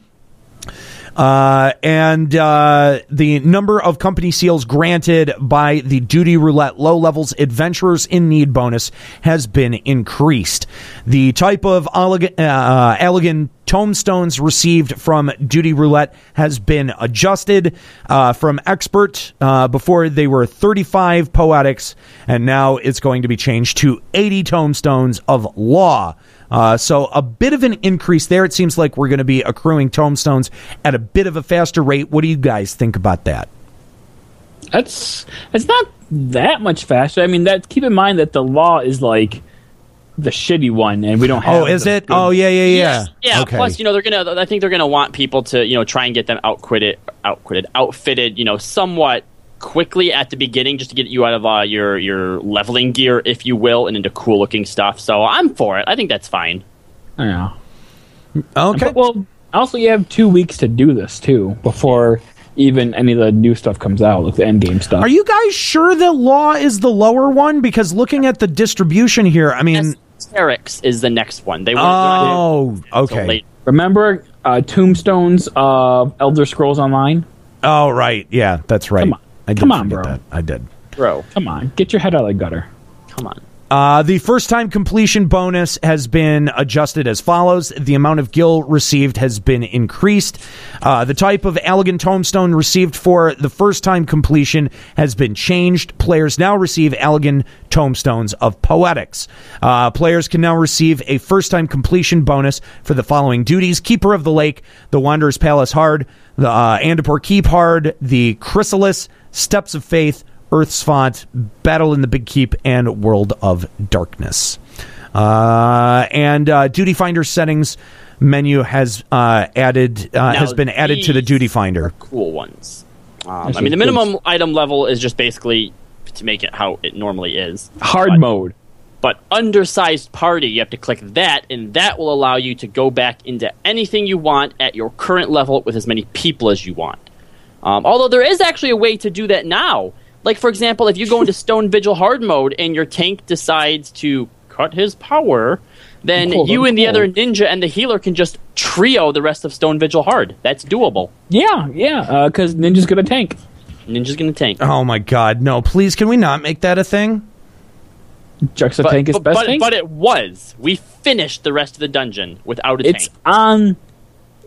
And the number of company seals granted by the Duty Roulette low levels Adventurers in Need bonus has been increased. The type of Allegan tomestones received from Duty Roulette has been adjusted from expert. Before they were 35 poetics, and now it's going to be changed to 80 tomestones of law. So a bit of an increase there. It seems like we're going to be accruing tomestones at a bit of a faster rate. What do you guys think about that? It's not that much faster. I mean, keep in mind that the law is like the shitty one, and we don't have. Oh, is it? Good. Oh, yeah. Yeah. Okay. Plus, I think they're gonna want people to, try and get them outfitted, somewhat quickly at the beginning, just to get you out of your leveling gear, if you will, and into cool looking stuff. So I'm for it. I think that's fine. Yeah. Okay. Well, also you have 2 weeks to do this too before even any of the new stuff comes out, like the end game stuff. Are you guys sure that law is the lower one? Because looking at the distribution here, I mean, Esoterics is the next one. Okay. Remember Tombstones of Elder Scrolls Online? Oh, right. Yeah, that's right. Come on. I did Come on, bro. That. I did. Bro. Come on. Get your head out of the gutter. Come on. The first-time completion bonus has been adjusted as follows. The amount of gil received has been increased. The type of elegant tombstone received for the first-time completion has been changed. Players now receive elegant tombstones of poetics. Players can now receive a first-time completion bonus for the following duties: Keeper of the Lake, the Wanderer's Palace Hard, the Andapur Keep Hard, the Chrysalis, Steps of Faith, Earth's Font, Battle in the Big Keep, and World of Darkness. And Duty Finder settings menu has been added to the Duty Finder. Cool ones. I mean, the minimum item level is just basically to make it how it normally is. Hard mode. But undersized party, you have to click that, and that will allow you to go back into anything you want at your current level with as many people as you want. Although there is actually a way to do that now. Like, for example, if you go into Stone Vigil hard mode and your tank decides to cut his power, then you and the other ninja and the healer can just trio the rest of Stone Vigil hard. That's doable. Yeah, because Ninja's gonna tank. Ninja's gonna tank. Oh my god, no, please, can we not make that a thing? Juxta tank is best tank? But it was. We finished the rest of the dungeon without a tank. It's on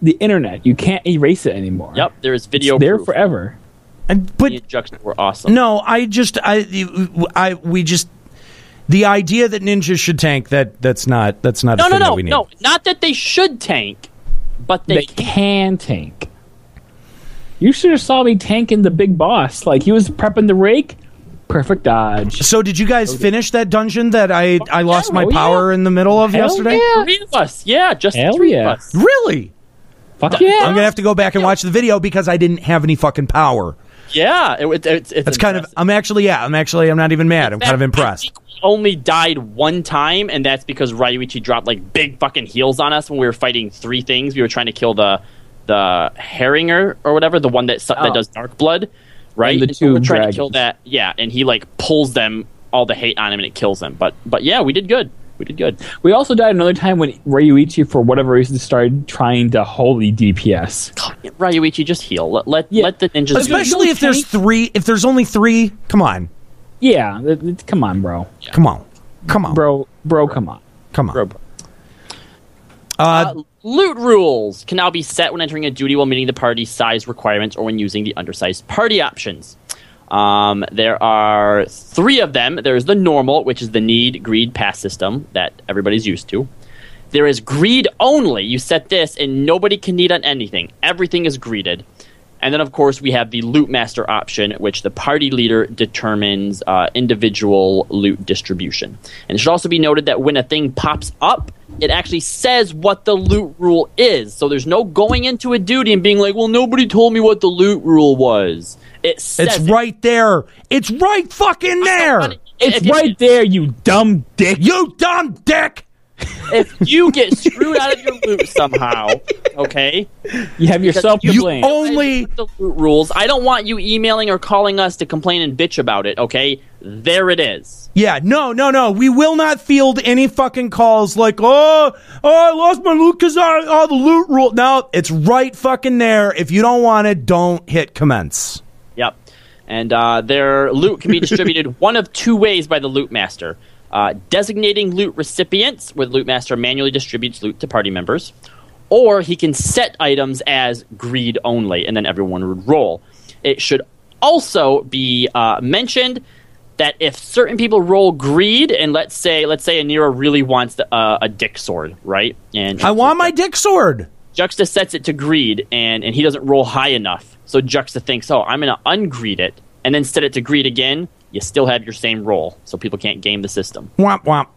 the internet. You can't erase it anymore. Yep, there is video It's there proof. forever. But Me and Juxta were awesome. no, the idea that ninjas should tank, that's not a thing that we need. No, not that they should tank, but they can tank. You should have saw me tanking the big boss. Like, he was prepping the rake. Perfect dodge. So did you guys finish that dungeon that I lost my power in the middle of yesterday? Yeah. 3 of us. Yeah, just Hell 3 yeah. of us. Really? Fuck yeah. I'm gonna have to go back and watch the video because I didn't have any fucking power. Yeah, it's That's kind of. I'm not even mad. I'm kind of impressed. I think we only died one time, and that's because Ryuichi dropped like big fucking heals on us when we were fighting 3 things. We were trying to kill the Herringer or whatever, the one that does dark blood, right? And the 2 we're trying dragons. to kill that. Yeah, and he like pulls them all the hate on him, and it kills them. But yeah, we did good. We did good. We also died another time when Ryuichi, for whatever reason, started trying to holy DPS. Ryuichi, just heal. Let the ninjas. Especially if there's 3. If there's only 3, come on. Yeah, come on, bro. Yeah. Come on, Bro, come on. come on. Loot rules can now be set when entering a duty while meeting the party size requirements or when using the undersized party options. There are 3 of them. There's the normal, which is the need, greed, pass system that everybody's used to. There is greed only. You set this and nobody can need on anything. Everything is greeded. And then, of course, we have the loot master option, which the party leader determines individual loot distribution. And it should also be noted that when a thing pops up, it actually says what the loot rule is. So there's no going into a duty and being like, well, nobody told me what the loot rule was. It says It's right there. It's right fucking there. It's right there, you dumb dick. You dumb dick. If you get screwed out of your loot somehow, okay? You have yourself to You blame. only The loot rules. I don't want you emailing or calling us to complain and bitch about it, okay? There it is. Yeah, no. We will not field any fucking calls like, oh, I lost my loot because the loot rule. No, it's right fucking there. If you don't want it, don't hit commence. Yep. And their loot can be distributed one of 2 ways by the loot master. Designating loot recipients, where the loot master manually distributes loot to party members. Or he can set items as greed only, and then everyone would roll. It should also be mentioned that if certain people roll greed, and let's say Aniero really wants a dick sword, right? And I want my dick sword. Juxta sets it to greed, and he doesn't roll high enough. So Juxta thinks, I'm going to ungreed it, and then set it to greed again. You still have your same roll, so people can't game the system. Womp womp.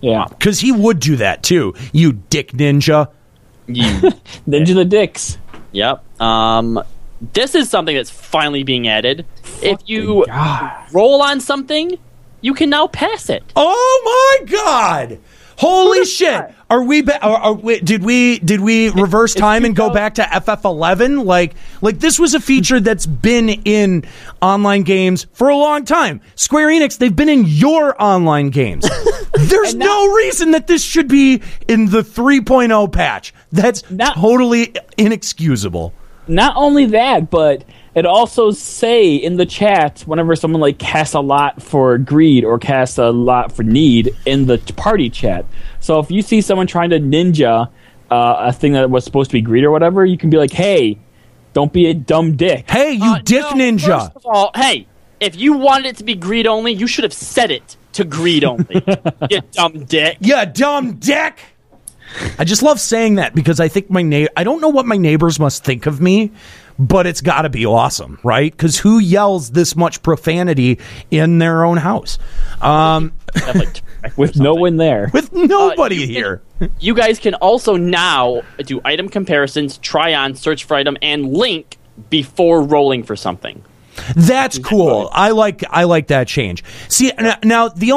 Yeah. Because he would do that too. You dick ninja. Ninja the dicks. Yep. This is something that's finally being added. If you roll on something, you can now pass it. Oh my god! Holy shit! Are we? Did we reverse time and go back to FF11? Like this was a feature that's been in online games for a long time. Square Enix, they've been in your online games. There's no reason that this should be in the 3.0 patch. That's totally inexcusable. Not only that, but it also say in the chat whenever someone like casts a lot for greed or casts a lot for need in the party chat. So if you see someone trying to ninja a thing that was supposed to be greed or whatever, you can be like, hey, don't be a dumb dick. Hey, you dick ninja. First of all, hey, if you wanted it to be greed only, you should have set it to greed only. You dumb dick. You dumb dick. I just love saying that because I think I don't know what my neighbors must think of me, but it's got to be awesome, right? Because who yells this much profanity in their own house? With no one there. With nobody here. You guys can also now do item comparisons, try on, search for item, and link before rolling for something. That's cool. I like that change. See, now the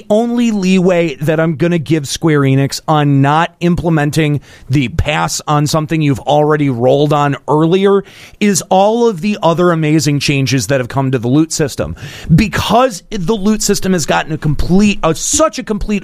only leeway that I'm going to give Square Enix on not implementing the pass on something you've already rolled on earlier is all of the other amazing changes that have come to the loot system. Because the loot system has gotten such a complete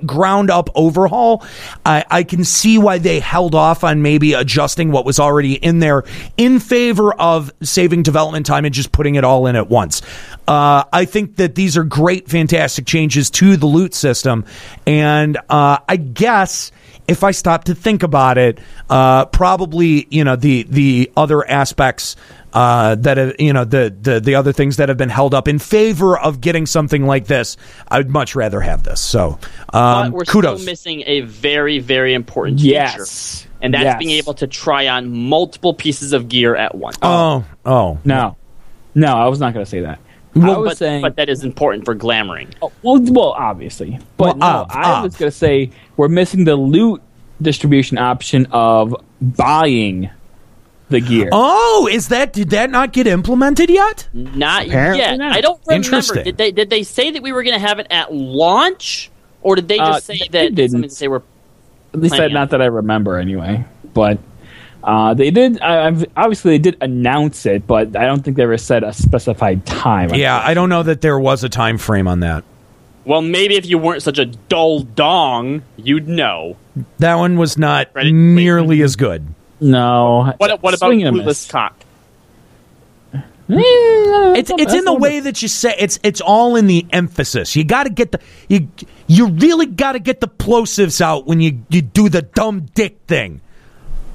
ground up overhaul, I can see why they held off on maybe adjusting what was already in there in favor of saving development time and just putting it all in at once. I think that these are great, fantastic changes to the loot system, and I guess if I stop to think about it, probably the other aspects that have, the other things that have been held up in favor of getting something like this, I'd much rather have this. So but we're kudos. Still missing a very, very important feature. And that's being able to try on multiple pieces of gear at once. Oh. No, I was not going to say that. But that is important for glamoring. Oh, well, obviously. But I was going to say we're missing the loot distribution option of buying the gear. Oh, did that not get implemented yet? Not Apparently yet. not. I don't remember. Interesting. Did they say that we were going to have it at launch, or did they just say that they were? At least not that I remember, anyway. But they did. Obviously, they did announce it, but I don't think they ever said a specified time. Yeah, I don't know that there was a time frame on that. Well, maybe if you weren't such a dull dong, you'd know. That one was not nearly as good. No. What about Clueless Cock? It's in the way that you say it's all in the emphasis. You got to get you really got to get the plosives out when you do the dumb dick thing.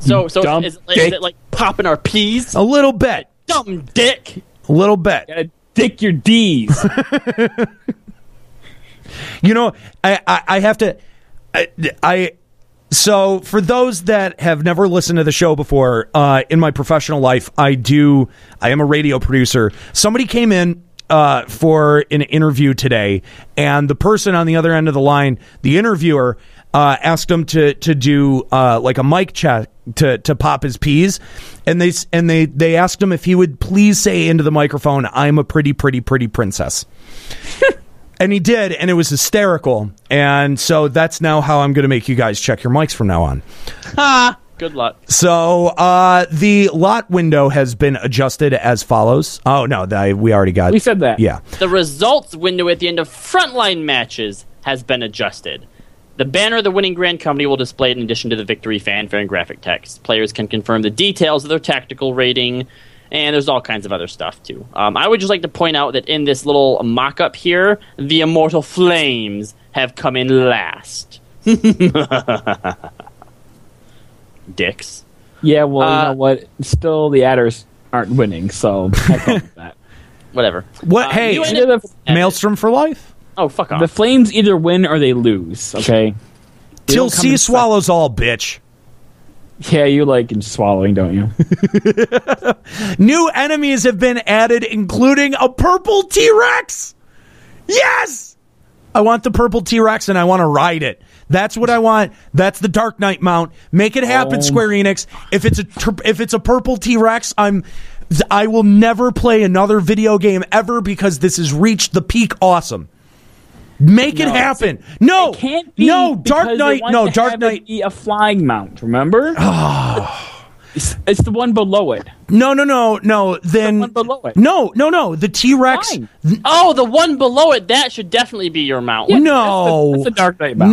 So is it like popping our peas? A little bit. Dumb dick. A little bit. Gotta dick your D's. I have to. So for those that have never listened to the show before, in my professional life, I am a radio producer. Somebody came in for an interview today, and the person on the other end of the line, the interviewer, asked him to do like a mic check to pop his peas, and they asked him if he would please say into the microphone, "I'm a pretty, pretty, pretty princess." And he did, and it was hysterical. And so that's now how I'm going to make you guys check your mics from now on. Good luck. So the lot window has been adjusted as follows. Oh, no, we already got it. We said that. Yeah. The results window at the end of frontline matches has been adjusted. The banner of the winning Grand Company will display it in addition to the victory fanfare and graphic text. Players can confirm the details of their tactical rating, and there's all kinds of other stuff, too. I would just like to point out that in this little mock-up here, the Immortal Flames have come in last. Dicks. Yeah, well, you know what? Still, the adders aren't winning, so I call it that. Whatever. What? Hey, Maelstrom for life? Oh, fuck off. The Flames either win or they lose, okay? Till sea swallows all, bitch. Yeah, you like swallowing, don't you? New enemies have been added, including a purple T-Rex. Yes! I want the purple T-Rex, and I want to ride it. That's what I want. That's the Dark Knight mount. Make it happen, Square Enix. If it's a purple T-Rex, I will never play another video game ever because this has reached the peak awesome. Make it happen. No, it can't be Dark Knight. No, Dark Knight. Be a flying mount. Remember? It's the one below it. No. Then The one below it. No. The T-Rex. Fine. Oh, the one below it, that should definitely be your mount. No. That's a Dark Knight mount.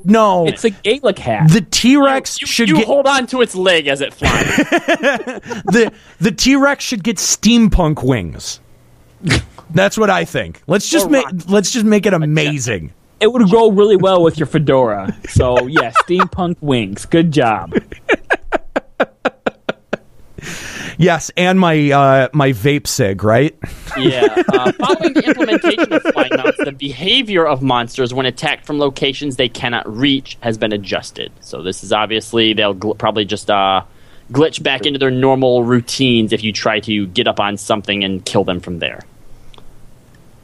No. It's a Gaelic hat. The T-Rex should you get hold on to its leg as it flies. the T-Rex should get steampunk wings. That's what I think. Let's just make it amazing. It would go really well with your fedora. So, yeah, steampunk wings. Good job. Yes, and my vape cig, right? Yeah. Following the implementation of flying mounts, the behavior of monsters when attacked from locations they cannot reach has been adjusted. So this is obviously they'll probably just glitch back into their normal routines if you try to get up on something and kill them from there.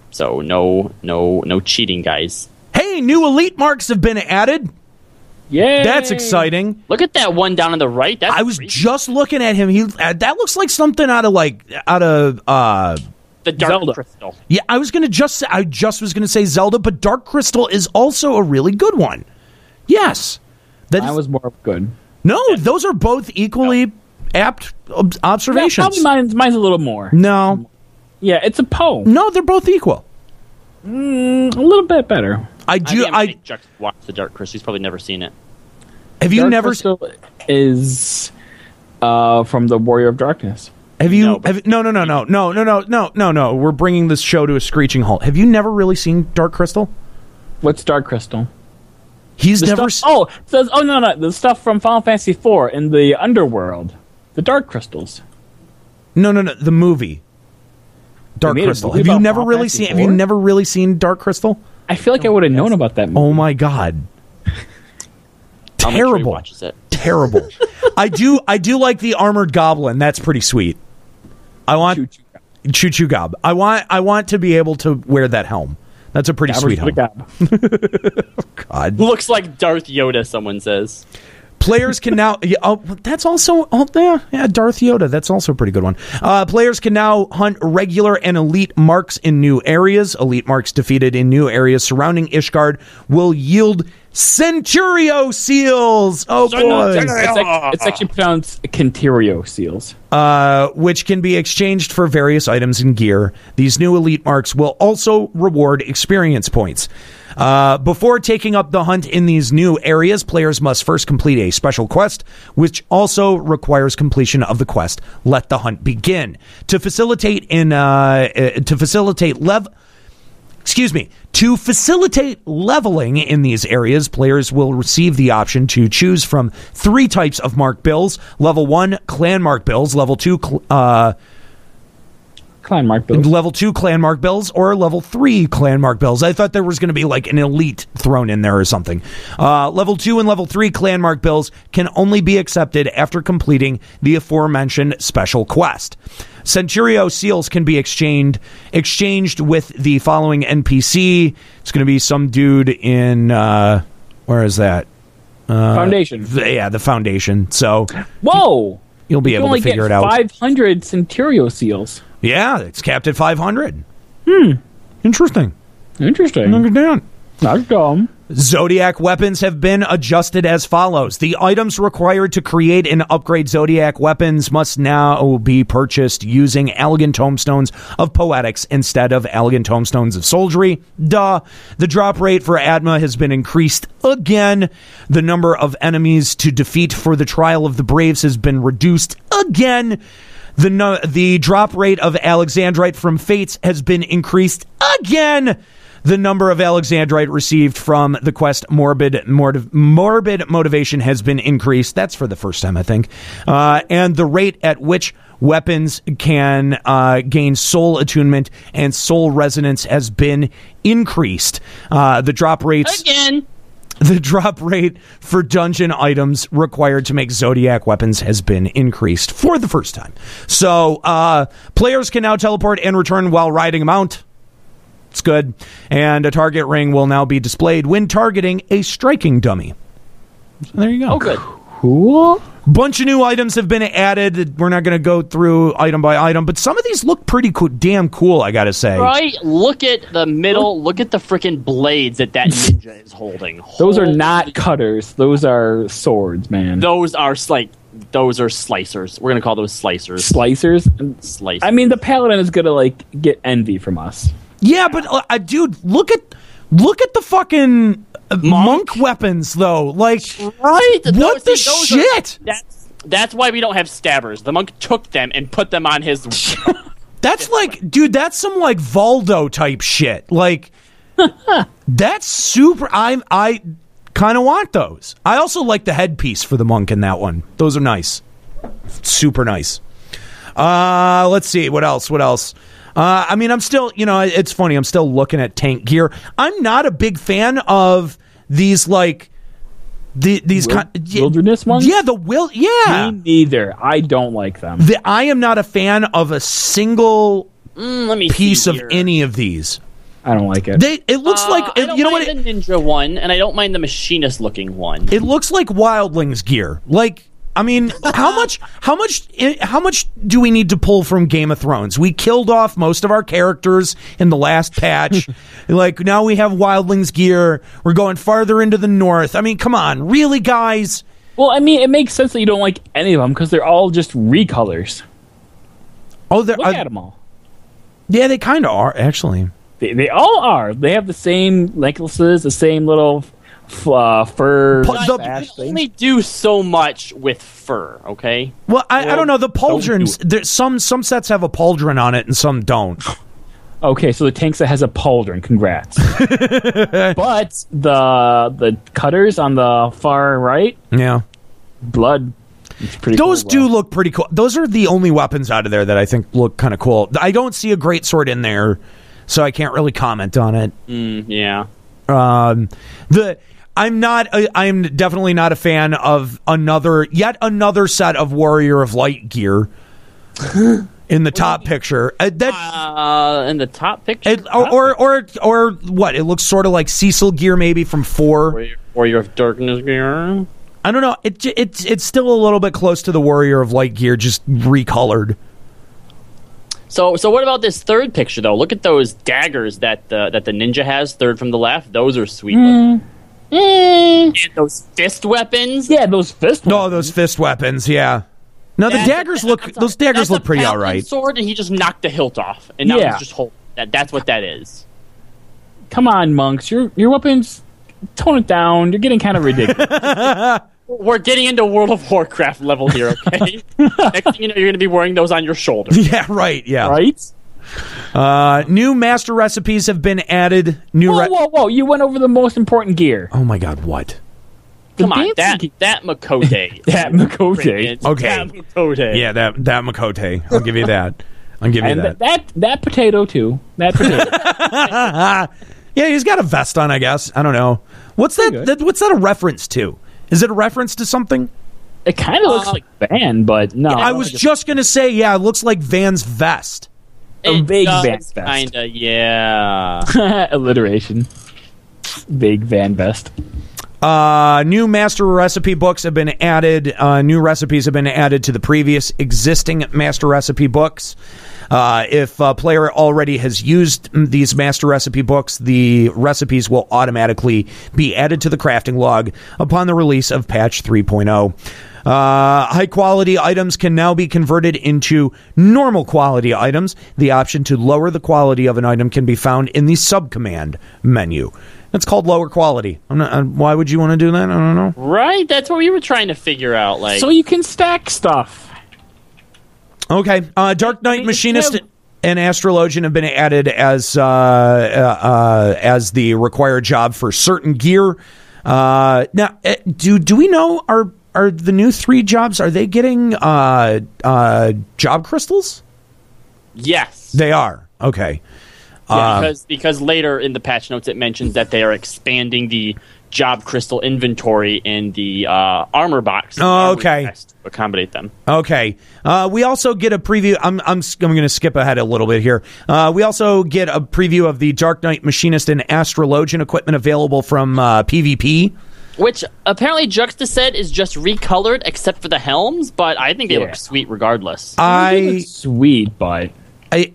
So no cheating, guys. Hey, new elite marks have been added. Yeah, That's exciting. Look at that one down on the right. That's I was creepy. just looking at him. That looks like something out of the Dark Zelda. Crystal. Yeah, I was gonna say Zelda, but Dark Crystal is also a really good one. Yes, That was more good. no. Those are both equally apt observations. Yeah, probably mine's a little more. No, Yeah, it's a Poe. no, they're both equal. A little bit better. I do. I Chuck watched the Dark Crystal. He's probably never seen it. Have you Dark never? Crystal is from the Warrior of Darkness. Have you? No, but- No. We're bringing this show to a screeching halt. Have you never really seen Dark Crystal? What's Dark Crystal? He's The never. stuff, no, the stuff from Final Fantasy IV in the underworld, the Dark Crystals. No. The movie. Dark made a Crystal. movie Have you about never Final really Fantasy seen? Have you IV? never really seen Dark Crystal? I feel like I would have known about that movie. Oh my god. I'll make sure he Terrible. watches it. Terrible. I do like the armored goblin. That's pretty sweet. I want Choo Gob. I want to be able to wear that helm. That's a pretty sweet helm. God. Looks like Darth Yoda, someone says. Players can now. That's also. Yeah, Darth Yoda. That's also a pretty good one. Players can now hunt regular and elite marks in new areas. Elite marks defeated in new areas surrounding Ishgard will yield Centurio seals. Oh boy! It's actually pronounced Conterio seals. Which can be exchanged for various items and gear. These new elite marks will also reward experience points. Before taking up the hunt in these new areas, players must first complete a special quest, which also requires completion of the quest. Let the hunt begin. To facilitate leveling in these areas, players will receive the option to choose from 3 types of mark bills. Level 1, clan mark bills. Level 2, Clan mark bills. Level 2 clan mark bills, or level 3 clan mark bills. I thought there was going to be like an elite thrown in there or something. Level 2 and level 3 clan mark bills can only be accepted after completing the aforementioned special quest. Centurio seals can be exchanged with the following NPC. It's going to be some dude in where is that? Foundation. The Foundation. So Whoa! you'll be able to figure it out. 500 Centurio seals. Yeah, it's capped at 500. Interesting. Interesting. Look at that. Not dumb. Zodiac weapons have been adjusted as follows. The items required to create and upgrade Zodiac weapons must now be purchased using elegant tomestones of poetics instead of elegant tomestones of soldiery. The drop rate for Adma has been increased again. The number of enemies to defeat for the Trial of the Braves has been reduced again. The drop rate of Alexandrite from Fates has been increased again. The number of Alexandrite received from the quest Morbid Motivation has been increased. That's for the first time, I think. And the rate at which weapons can gain soul attunement and soul resonance has been increased. The drop rates... Again! The drop rate for dungeon items required to make Zodiac weapons has been increased for the first time. So, players can now teleport and return while riding a mount. It's good. And a target ring will now be displayed when targeting a striking dummy. So there you go. Oh, good. Cool. Bunch of new items have been added. We're not going to go through item by item, but some of these look pretty damn cool, I got to say. Right? Look at the middle. Look at the freaking blades that ninja is holding. Those are not cutters. Those are swords, man. Those are like those are slicers. We're gonna call those slicers. Slicers. I mean, the paladin is gonna get envy from us. Yeah, but dude, look at the fucking monk weapons though. Like, right? What the shit? That's why we don't have stabbers. The monk took them and put them on his. That's dude, that's some Valdo type shit. Like, that's super. I kind of want those. I also like the headpiece for the monk in that one. Those are nice, super nice. Let's see what else. I mean, I'm still, it's funny. I'm still looking at tank gear. I'm not a big fan of these wilderness ones. Yeah, yeah. Me neither. I don't like them. I am not a fan of a single piece of any of these. I don't like it. It looks like I don't mind the ninja one, and I don't mind the machinist looking one. It looks like wildlings gear. Like, I mean, how much do we need to pull from Game of Thrones? We killed off most of our characters in the last patch. Now we have wildlings gear. We're going farther into the north. I mean, come on, really, guys? Well, I mean, it makes sense that you don't like any of them because they're all just recolors. Oh, look at them all. Yeah, they kind of are, actually. They all are. They have the same necklaces, the same little fur. They only do so much with fur, okay? Well, I don't know. The pauldrons, some sets have a pauldron on it and some don't. Okay, so the tank set has a pauldron. Congrats. But the cutters on the far right, yeah, blood. Those do look pretty cool. Those are the only weapons out of there that I think look kind of cool. I don't see a greatsword in there, so I can't really comment on it. Yeah. I'm definitely not a fan of yet another set of Warrior of Light gear in the top picture. In the top picture, or what? It looks sort of like Cecil gear, maybe from 4. Warrior of Darkness gear. I don't know. It's still a little bit close to the Warrior of Light gear, just recolored. So what about this third picture though? Look at those daggers that the ninja has, third from the left. Those are sweet looking. And those fist weapons. Yeah, those fist weapons. No, those fist weapons, yeah. Now the daggers look pretty all right. Sword, and he just knocked the hilt off, and now he's just holding that. That's what that is. Come on, monks, your weapons, tone it down. You're getting kind of ridiculous. We're getting into World of Warcraft level here, okay? Next thing you know, you're going to be wearing those on your shoulder. Yeah, right. Yeah, right. New master recipes have been added. Whoa! You went over the most important gear. Oh my God! What? Come on, that Makote. That Makote. Okay. That Makote. Yeah, that Makote. I'll give you that. That potato too. That potato. Yeah, he's got a vest on, I guess. I don't know. What's that? What's that a reference to? Is it a reference to something? It kind of looks like Van, but no. I was just going to say, yeah, it looks like Van's vest. A vague Van's vest. Kinda, yeah. Alliteration. Vague Van vest. New master recipe books have been added. New recipes have been added to the previous existing master recipe books. If a player already has used these master recipe books, the recipes will automatically be added to the crafting log upon the release of patch 3.0. High quality items can now be converted into normal quality items. The option to lower the quality of an item can be found in the subcommand menu. It's called lower quality. Why would you want to do that? I don't know. Right? That's what we were trying to figure out. So you can stack stuff. Okay. Dark Knight Machinist and Astrologian have been added as the required job for certain gear. Now, do we know, are the new 3 jobs, are they getting job crystals? Yes. They are. Okay. Yeah, because later in the patch notes it mentions that they are expanding the job crystal inventory in the armor box. Oh, okay. To accommodate them. Okay. We also get a preview. I'm going to skip ahead a little bit here. We also get a preview of the Dark Knight Machinist and Astrologian equipment available from PvP. Which apparently Juxta said is just recolored except for the helms, but I think they look sweet regardless. They look sweet, but... I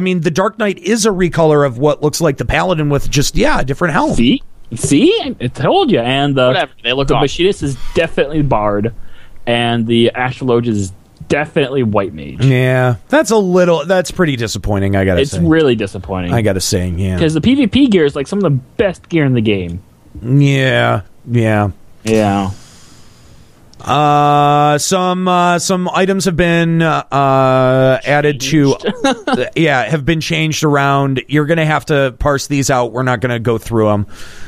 mean, the Dark Knight is a recolor of what looks like the Paladin with just, a different helm. See? I told you. And whatever, they look the awesome. Machinist is definitely barred. and the astrologe is definitely white mage. Yeah, that's pretty disappointing, I gotta say. It's really disappointing. I gotta say, yeah. Because the PvP gear is like some of the best gear in the game. Yeah. Some items have been added to, have been changed around. You're gonna have to parse these out. We're not gonna go through them.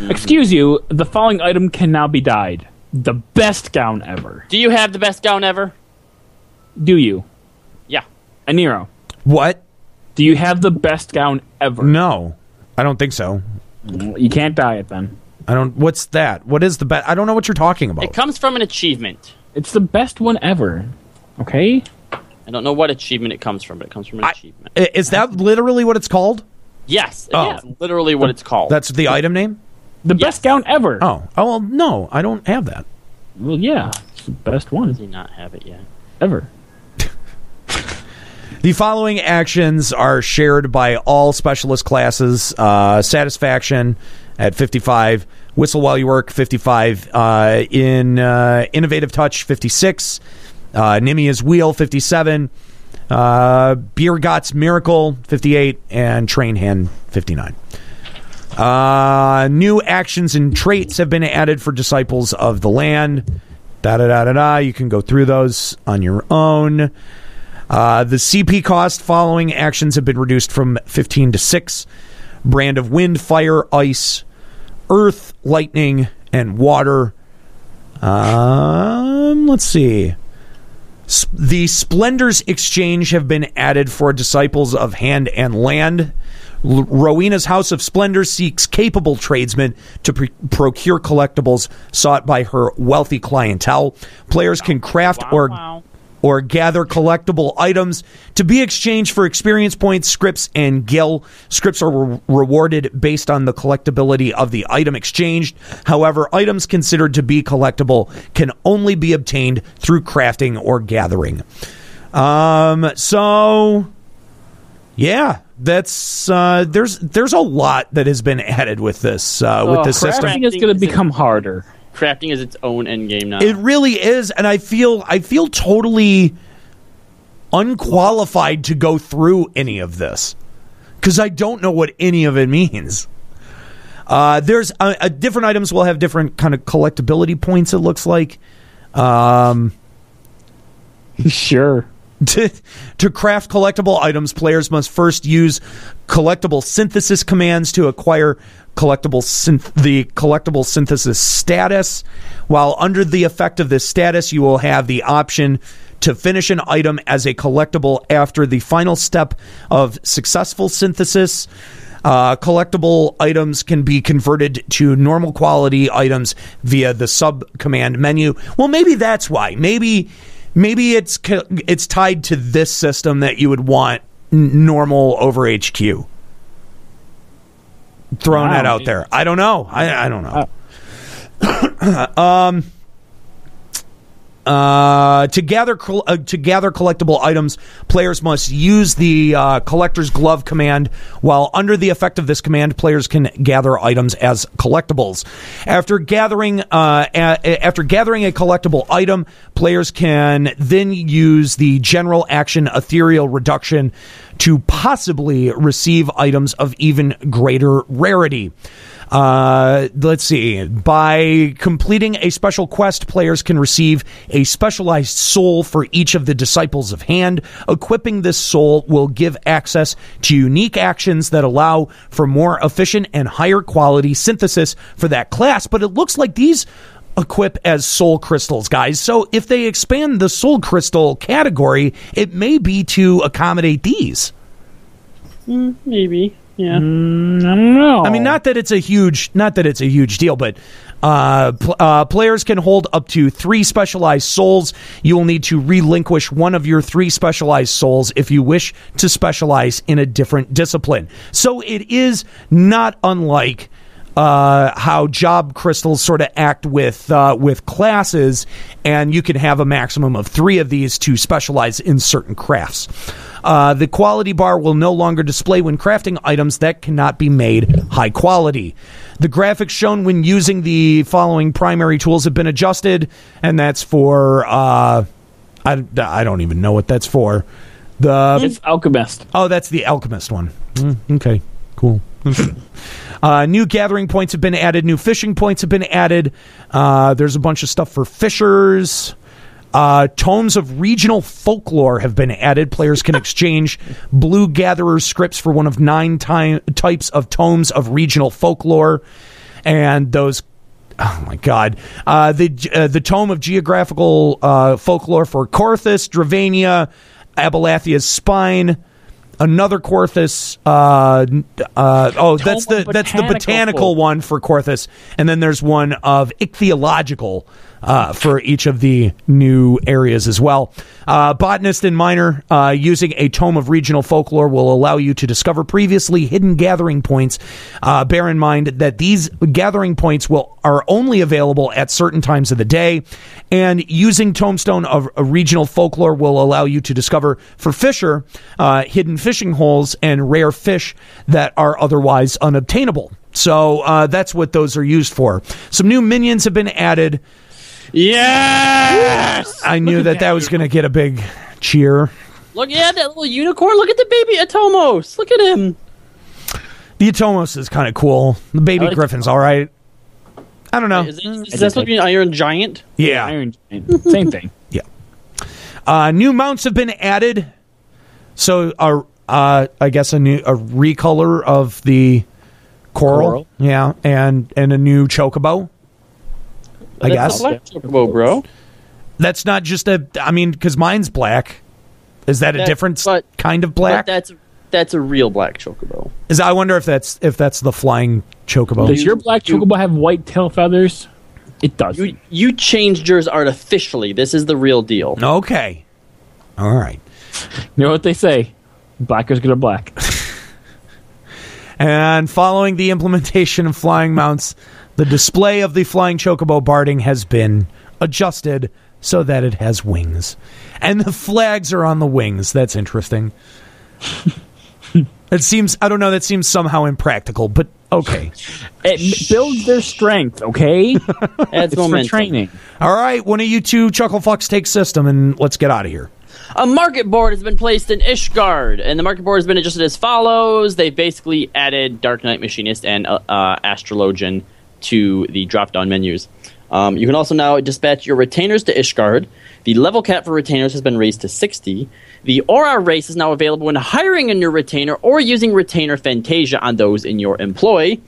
Excuse you. The following item can now be dyed. The best gown ever. Do you have the best gown ever? Do you? Yeah. Aniero. What? Do you have the best gown ever? No, I don't think so. You can't dye it then. I don't. What's that? What is the best? I don't know what you're talking about. It comes from an achievement. It's the best one ever. Okay? I don't know what achievement it comes from, but it comes from an achievement. Is that literally what it's called? Yes. Oh. Yeah, literally what it's called. That's the item name? The best gown ever. Oh, well, no, I don't have that. Well, yeah. It's the best one. Does he not have it yet? Ever. The following actions are shared by all specialist classes. Satisfaction at 55. Whistle while you work, 55. Innovative touch, 56. Nimia's wheel, 57. Beergot's miracle, 58. And train hand, 59. New actions and traits have been added for Disciples of the Land. You can go through those on your own. The CP cost following actions have been reduced from 15 to 6. Brand of wind, fire, ice, earth, lightning, and water. Let's see. The Splendors Exchange have been added for Disciples of Hand and Land. Rowena's House of Splendor seeks capable tradesmen to procure collectibles sought by her wealthy clientele. Players can craft or gather collectible items to be exchanged for experience points, scripts, and gil. Scripts are rewarded based on the collectability of the item exchanged. However, items considered to be collectible can only be obtained through crafting or gathering. That's there's a lot that has been added with this system. Crafting is going to become harder. Crafting is its own endgame now. It really is, and I feel totally unqualified to go through any of this because I don't know what any of it means. There's different items will have different kind of collectability points. It looks like. Sure. To craft collectible items, players must first use collectible synthesis commands to acquire the collectible synthesis status. While under the effect of this status, you will have the option to finish an item as a collectible after the final step of successful synthesis. Collectible items can be converted to normal quality items via the sub-command menu. Well, maybe that's why. Maybe it's tied to this system that you would want normal over HQ. Throwing that out there. I don't know. I don't know. To gather collectible items, players must use the collector's glove command. While under the effect of this command, players can gather items as collectibles. After gathering a collectible item, players can then use the general action ethereal reduction to possibly receive items of even greater rarity. Let's see. By completing a special quest, players can receive a specialized soul for each of the Disciples of Hand. Equipping this soul will give access to unique actions that allow for more efficient and higher quality synthesis for that class. But it looks like these equip as soul crystals, guys. So if they expand the soul crystal category, it may be to accommodate these. Maybe. Yeah. I don't know. I mean, not that it's a huge deal, but players can hold up to 3 specialized souls. You will need to relinquish one of your 3 specialized souls if you wish to specialize in a different discipline. So it is not unlike how job crystals sort of act with classes, and you can have a maximum of 3 of these to specialize in certain crafts. The quality bar will no longer display when crafting items that cannot be made high quality. The graphics shown when using the following primary tools have been adjusted, and that's for I don't even know what that's for. It's Alchemist. Oh, that's the Alchemist one. Okay, cool. New gathering points have been added. New fishing points have been added. There's a bunch of stuff for fishers. Tomes of regional folklore have been added. Players can exchange blue gatherer scripts for one of 9 types of tomes of regional folklore. And those, oh my god, the tome of geographical folklore for Korthus, Dravania, Abelathia's Spine. Another Korthus. That's the botanical one for Korthus, and then there's one of ichthyological for each of the new areas as well. Botanist and miner using a tome of regional folklore will allow you to discover previously hidden gathering points. Bear in mind that these gathering points are only available at certain times of the day, and using Tomestone of regional folklore will allow you to discover for fisher hidden fishing holes and rare fish that are otherwise unobtainable. So that's what those are used for. Some new minions have been added. Yes! I knew that was going to get a big cheer. Look, that little unicorn. Look at the baby Atomos. Look at him. The Atomos is kind of cool. The baby Griffin's all right. I don't know. Is that supposed to be an Iron Giant? Yeah. Iron Giant. Same thing. Yeah. New mounts have been added. So, I guess a recolor of the coral. Yeah, and a new chocobo. I guess. Black chocobo, bro. That's not just because mine's black. Is that a different kind of black? But that's a real black chocobo. I wonder if that's the flying chocobo. Does your black chocobo have white tail feathers? It does. You changed yours artificially. This is the real deal. Okay. All right. You know what they say? Black is good at black. And following the implementation of flying mounts, the display of the flying chocobo barding has been adjusted so that it has wings. And the flags are on the wings. That's interesting. It seems, I don't know, that seems somehow impractical, but okay. It builds their strength, okay? It's for training. All right, one of you two Chucklefucks take system, and let's get out of here. A market board has been placed in Ishgard, and the market board has been adjusted as follows. They basically added Dark Knight Machinist and Astrologian to the drop-down menus. You can also now dispatch your retainers to Ishgard. The level cap for retainers has been raised to 60. The Aura race is now available when hiring a new retainer or using retainer Fantasia on those in your employ.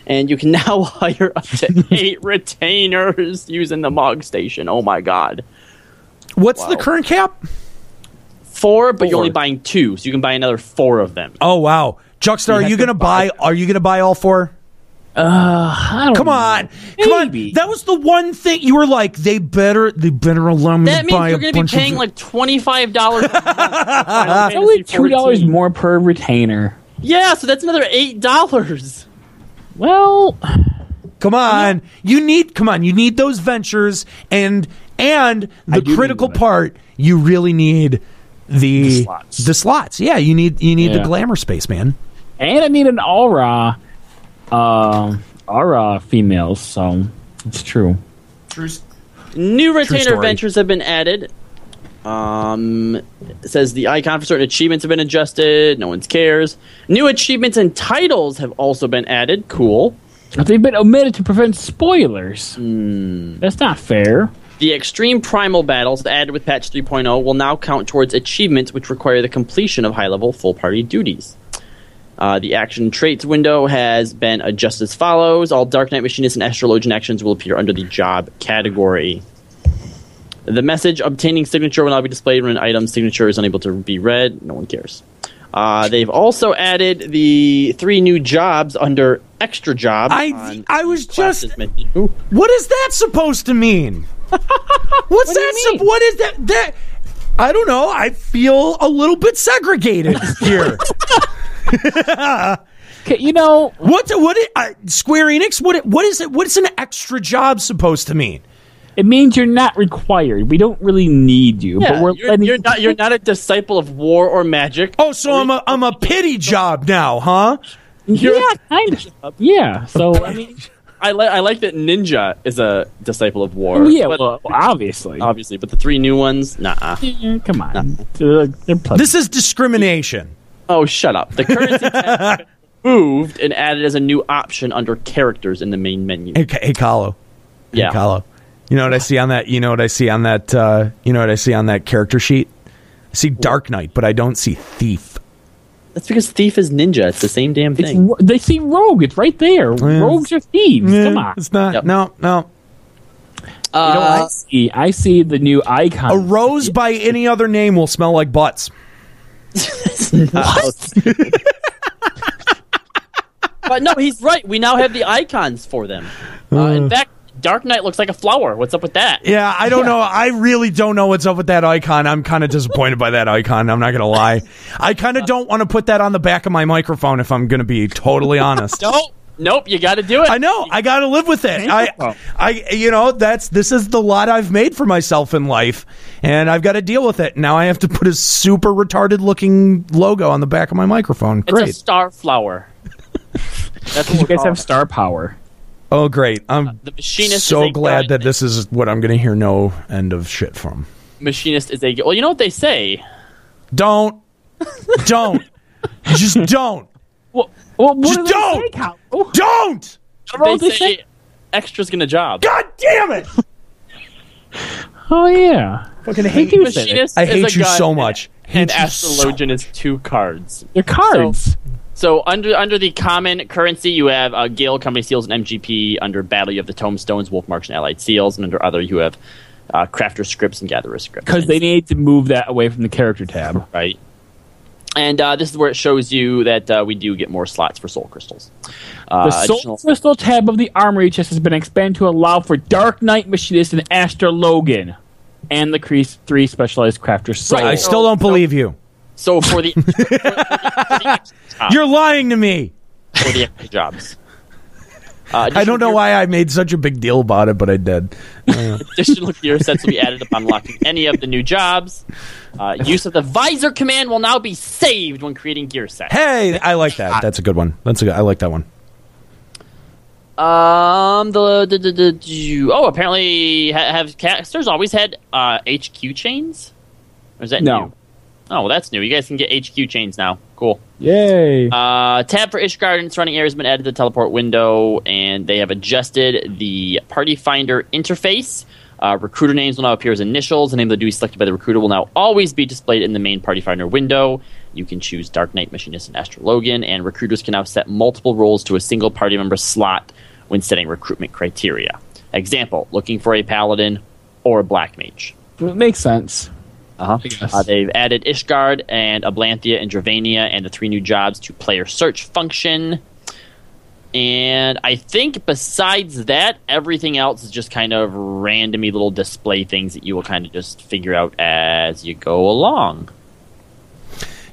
And you can now hire up to 8 retainers using the Mog Station. Oh my god. What's the current cap? 4, but you're only buying 2, so you can buy another 4 of them. Oh wow. Juxta, are you gonna buy all 4? I don't Come on. That was the one thing you were like, they better allow me that to buy a bunch of... That means you're going to be paying like $25 a month. It's only $2 more per retainer. Yeah, so that's another $8. Well, come on. You need those ventures, and the critical part, you really need the slots. Yeah, you need the glamour space, man. And I need an aura females, so it's true. New retainer ventures have been added. It says the icon for certain achievements have been adjusted. No one cares. New achievements and titles have also been added. Cool. But they've been omitted to prevent spoilers. That's not fair. The extreme primal battles added with patch 3.0 will now count towards achievements which require the completion of high-level full-party duties. The action traits window has been adjusted as follows. All Dark Knight Machinist and Astrologian actions will appear under the job category. The message obtaining signature will now be displayed when an item's signature is unable to be read. No one cares. They've also added the 3 new jobs under extra jobs. I was just... What is that supposed to mean? What is that? I don't know. I feel a little bit segregated here. Okay, you know what? Square Enix? What is it? What's an extra job supposed to mean? It means you're not required. We don't really need you. Yeah, but you're not a disciple of war or magic. Oh, so I'm a pity job now, huh? Yeah, kind of. Yeah. So I mean, I like that Ninja is a disciple of war. well, obviously, but the 3 new ones, nah. Yeah, come on, they're This is discrimination. Oh, shut up. The currency tab has been moved and added as a new option under characters in the main menu. Hey, Kallo. Yeah. Hey, Kallo. You know what I see on that? You know what I see on that? You know what I see on that character sheet? I see Dark Knight, but I don't see Thief. That's because Thief is Ninja. It's the same damn thing. They see Rogue. It's right there. Rogues are thieves. Come on. It's not. Yep. No. I see the new icon. A rose by any other name will smell like butts. What? But no, he's right. We now have the icons for them. In fact, Dark Knight looks like a flower. What's up with that? Yeah, I don't know. I really don't know what's up with that icon. I'm kind of disappointed by that icon. I'm not going to lie. I kind of don't want to put that on the back of my microphone if I'm going to be totally honest. Nope, you got to do it. I know. I got to live with it. This is the lot I've made for myself in life, and I've got to deal with it. Now I have to put a super retarded looking logo on the back of my microphone. Great. It's a star flower. That's what you guys have star power. Oh, great. I'm the machinist so is glad that this is what I'm going to hear no end of shit from. Machinist is a... Well, you know what they say? Don't. Just don't. Well, just don't. Don't. They say extras get a job. God damn it. Oh, yeah. Fucking hate you. Machinist I hate is a you gun, so much. And Astrologian is 2 cards. They're cards. So under the common currency, you have Gale Company Seals and MGP. Under Battle, you have the Tomestones, Wolf Marks, and Allied Seals. And under Other, you have Crafter Scripts and Gatherer Scripts. Because they need to move that away from the character tab. Right. And this is where it shows you that we do get more slots for Soul Crystals. The Soul Crystal tab of the Armory chest has been expanded to allow for Dark Knight Machinist and Astrologan. And the 3 specialized Crafter Souls. I still don't believe you. So for the... You're lying to me. For the extra jobs. I don't know why I made such a big deal about it, but I did. Additional gear sets will be added upon unlocking any of the new jobs. Use of the Visor command will now be saved when creating gear sets. Hey, I like that. That's a good one. I like that one. Apparently have casters always had HQ chains? Or is that new? Oh, well, that's new. You guys can get HQ chains now. Cool. Yay. Tab for Ishgard and surrounding areas has been added to the teleport window, and they have adjusted the Party Finder interface. Recruiter names will now appear as initials. The name of the duty selected by the recruiter will now always be displayed in the main Party Finder window. You can choose Dark Knight, Machinist, and Astrologan, and recruiters can now set multiple roles to a single party member slot when setting recruitment criteria. Example, looking for a Paladin or a Black Mage. It makes sense. They've added Ishgard and Ablanthia and Dravania and the 3 new jobs to player search function. And I think besides that, everything else is just kind of randomly little display things that you will kind of just figure out as you go along.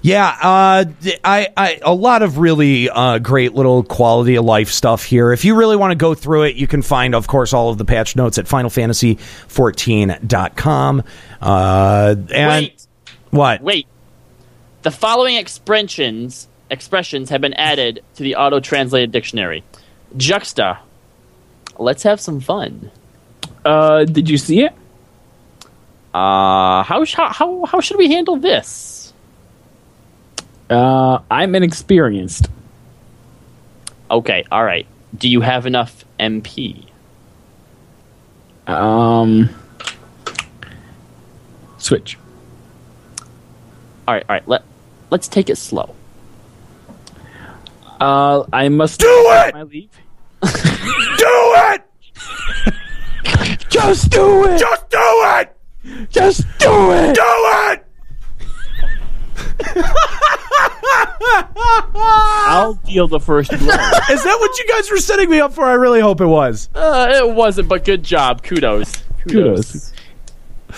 Yeah, a lot of really great little quality of life stuff here. If you really want to go through it, you can find, of course, all of the patch notes at FinalFantasy14.com. Wait. What? Wait. The following expressions have been added to the auto-translated dictionary. Juxta. Let's have some fun. Did you see it? How should we handle this? I'm inexperienced. Okay, all right. Do you have enough MP? Switch. All right. Let's take it slow. I must do it. My leave. Do it. Just do it. Just do it. Just do it. Do it. I'll deal the first blow. Is that what you guys were setting me up for? I really hope it was. It wasn't, but good job. Kudos.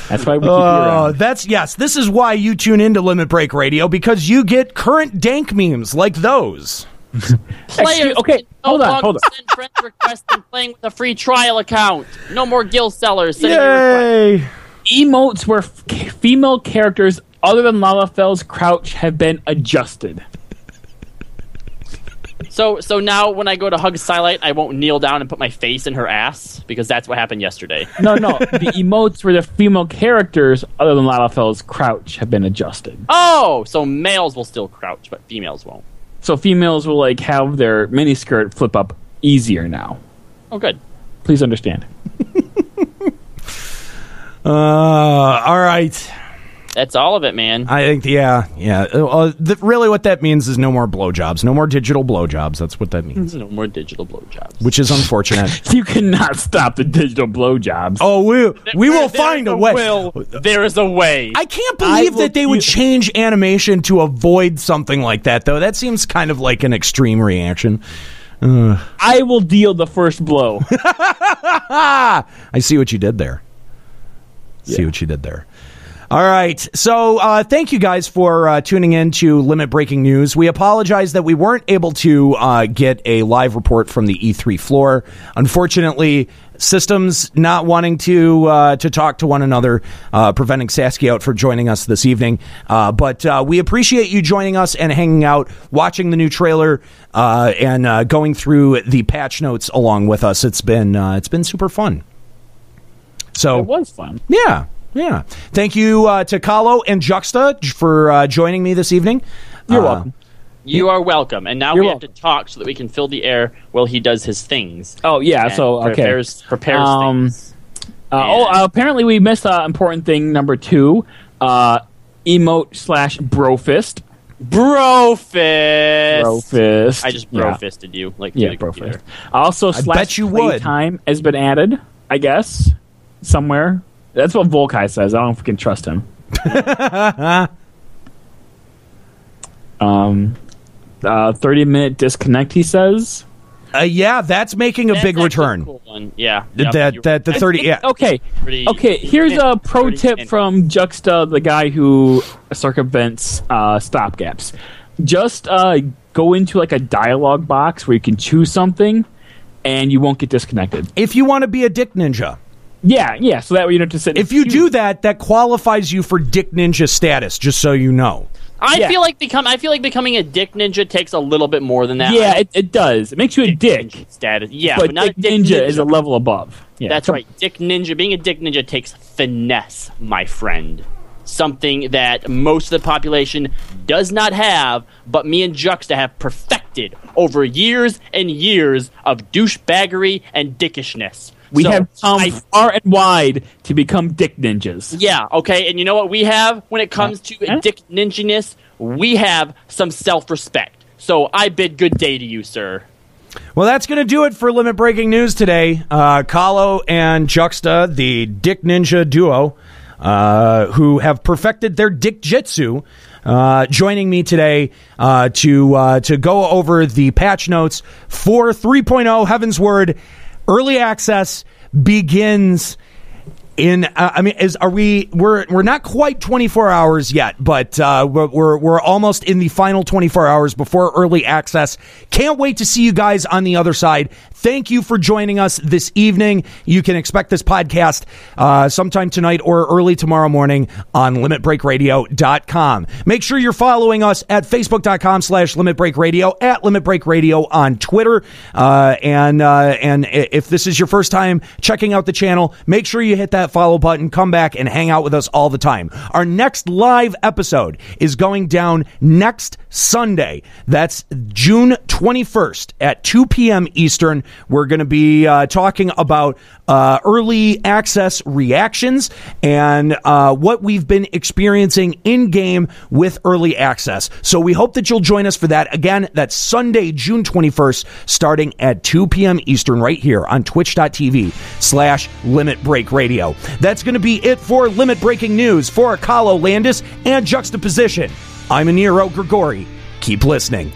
That's why we keep you around. This is why you tune into Limit Break Radio, because you get current dank memes like those. Players hold on. Send friends requests and playing with a free trial account. No more guild sellers. Yay! Emotes where female characters other than Lalafell's crouch have been adjusted. So now when I go to hug Skylight, I won't kneel down and put my face in her ass because that's what happened yesterday. No. The emotes for the female characters, other than Lalafell's crouch, have been adjusted. Oh, so males will still crouch, but females won't. So females will like have their miniskirt flip up easier now. Oh, good. Please understand. All right. That's all of it, man. I think, yeah. Really what that means is no more blowjobs. No more digital blowjobs. That's what that means. No more digital blowjobs. Which is unfortunate. You cannot stop the digital blowjobs. Oh, we will find a way. There is a way. I can't believe that they would change animation to avoid something like that, though. That seems kind of like an extreme reaction. I will deal the first blow. I see what you did there. All right. So thank you guys for tuning in to Limit Breaking News. We apologize that we weren't able to get a live report from the E3 floor. Unfortunately, systems not wanting to talk to one another, preventing Saskia out for joining us this evening. But we appreciate you joining us and hanging out, watching the new trailer, and going through the patch notes along with us. It's been super fun. So it was fun. Yeah. Thank you to Kallo and Juxta for joining me this evening. You're welcome. You are welcome. And now we have to talk so that we can fill the air while he does his things. Oh, yeah. So, okay. Prepares things. Apparently we missed important thing number 2. Emote / brofist. Brofist. I just brofisted you. Brofist. Also, I bet you would. Time has been added, I guess, somewhere. That's what Volkai says. I don't know if we can trust him. 30-minute disconnect, he says. Yeah, that's making a big return. Cool one. Yeah. That the 30. Yeah. Okay. Here's a pro tip from Juxta, the guy who circumvents stopgaps. Just go into like a dialogue box where you can choose something, and you won't get disconnected. If you want to be a dick ninja. Yeah. So that way you don't have to sit. If you do that, that qualifies you for dick ninja status. Just so you know. I feel like becoming a dick ninja takes a little bit more than that. Yeah, it does. It makes you a dick status. Yeah, but not dick ninja is a level above. Yeah, that's right. Dick ninja. Being a dick ninja takes finesse, my friend. Something that most of the population does not have, but me and Juxta have perfected over years and years of douchebaggery and dickishness. We have come far and wide to become dick ninjas. Yeah, okay, and you know what we have when it comes to dick ninjaness? We have some self-respect. So I bid good day to you, sir. Well, that's going to do it for Limit Breaking News today. Kallo and Juxta, the dick ninja duo, who have perfected their dick jitsu, joining me today to go over the patch notes for 3.0 Heavensward. Early access begins in. We're not quite 24 hours yet, but we're almost in the final 24 hours before early access. Can't wait to see you guys on the other side. Thank you for joining us this evening. You can expect this podcast sometime tonight or early tomorrow morning on limitbreakradio.com. Make sure you're following us at facebook.com/limitbreakradio, at limitbreakradio on Twitter. And if this is your first time checking out the channel, make sure you hit that follow button. Come back and hang out with us all the time. Our next live episode is going down next Sunday. That's June 21st at 2 p.m. Eastern. We're going to be talking about early access reactions and what we've been experiencing in-game with early access. So we hope that you'll join us for that. Again, that's Sunday, June 21st, starting at 2 p.m. Eastern right here on twitch.tv/Limit Break Radio. That's going to be it for Limit Breaking News. For Kallo, Landis, and Juxtaposition, I'm Aniero Grigori. Keep listening.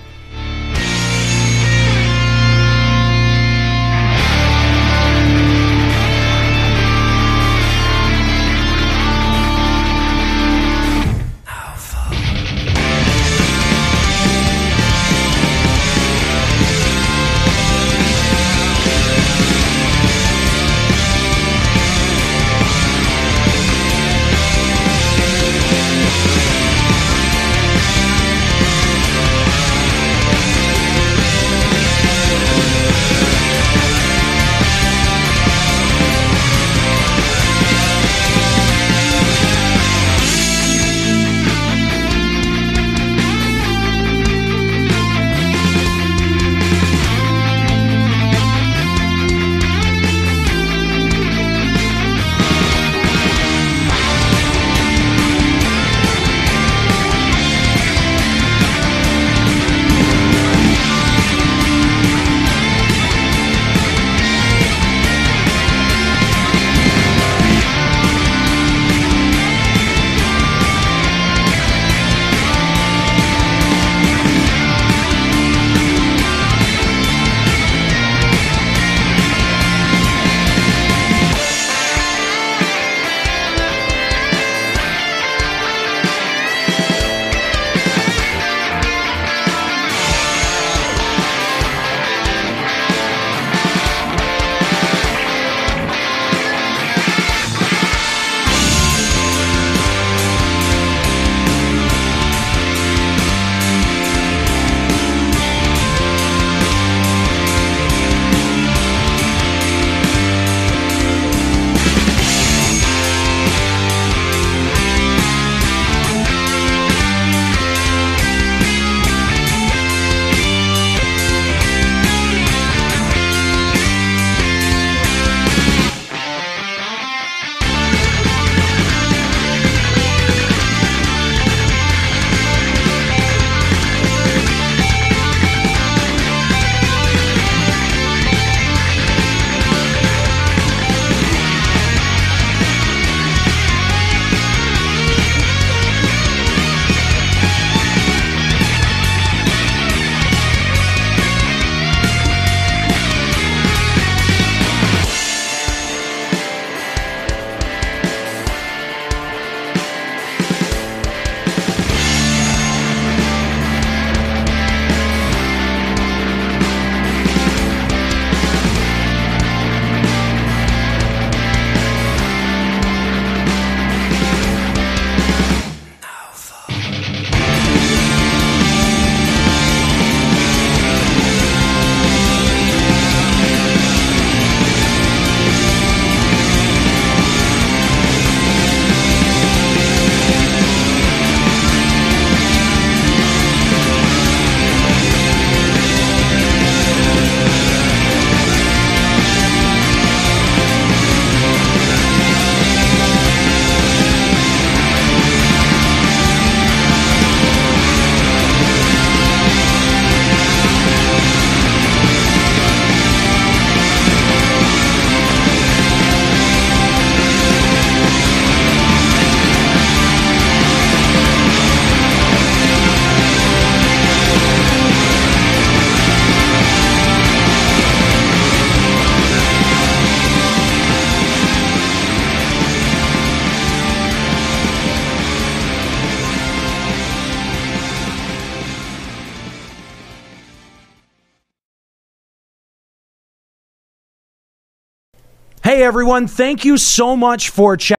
Hey, everyone. Thank you so much for chatting.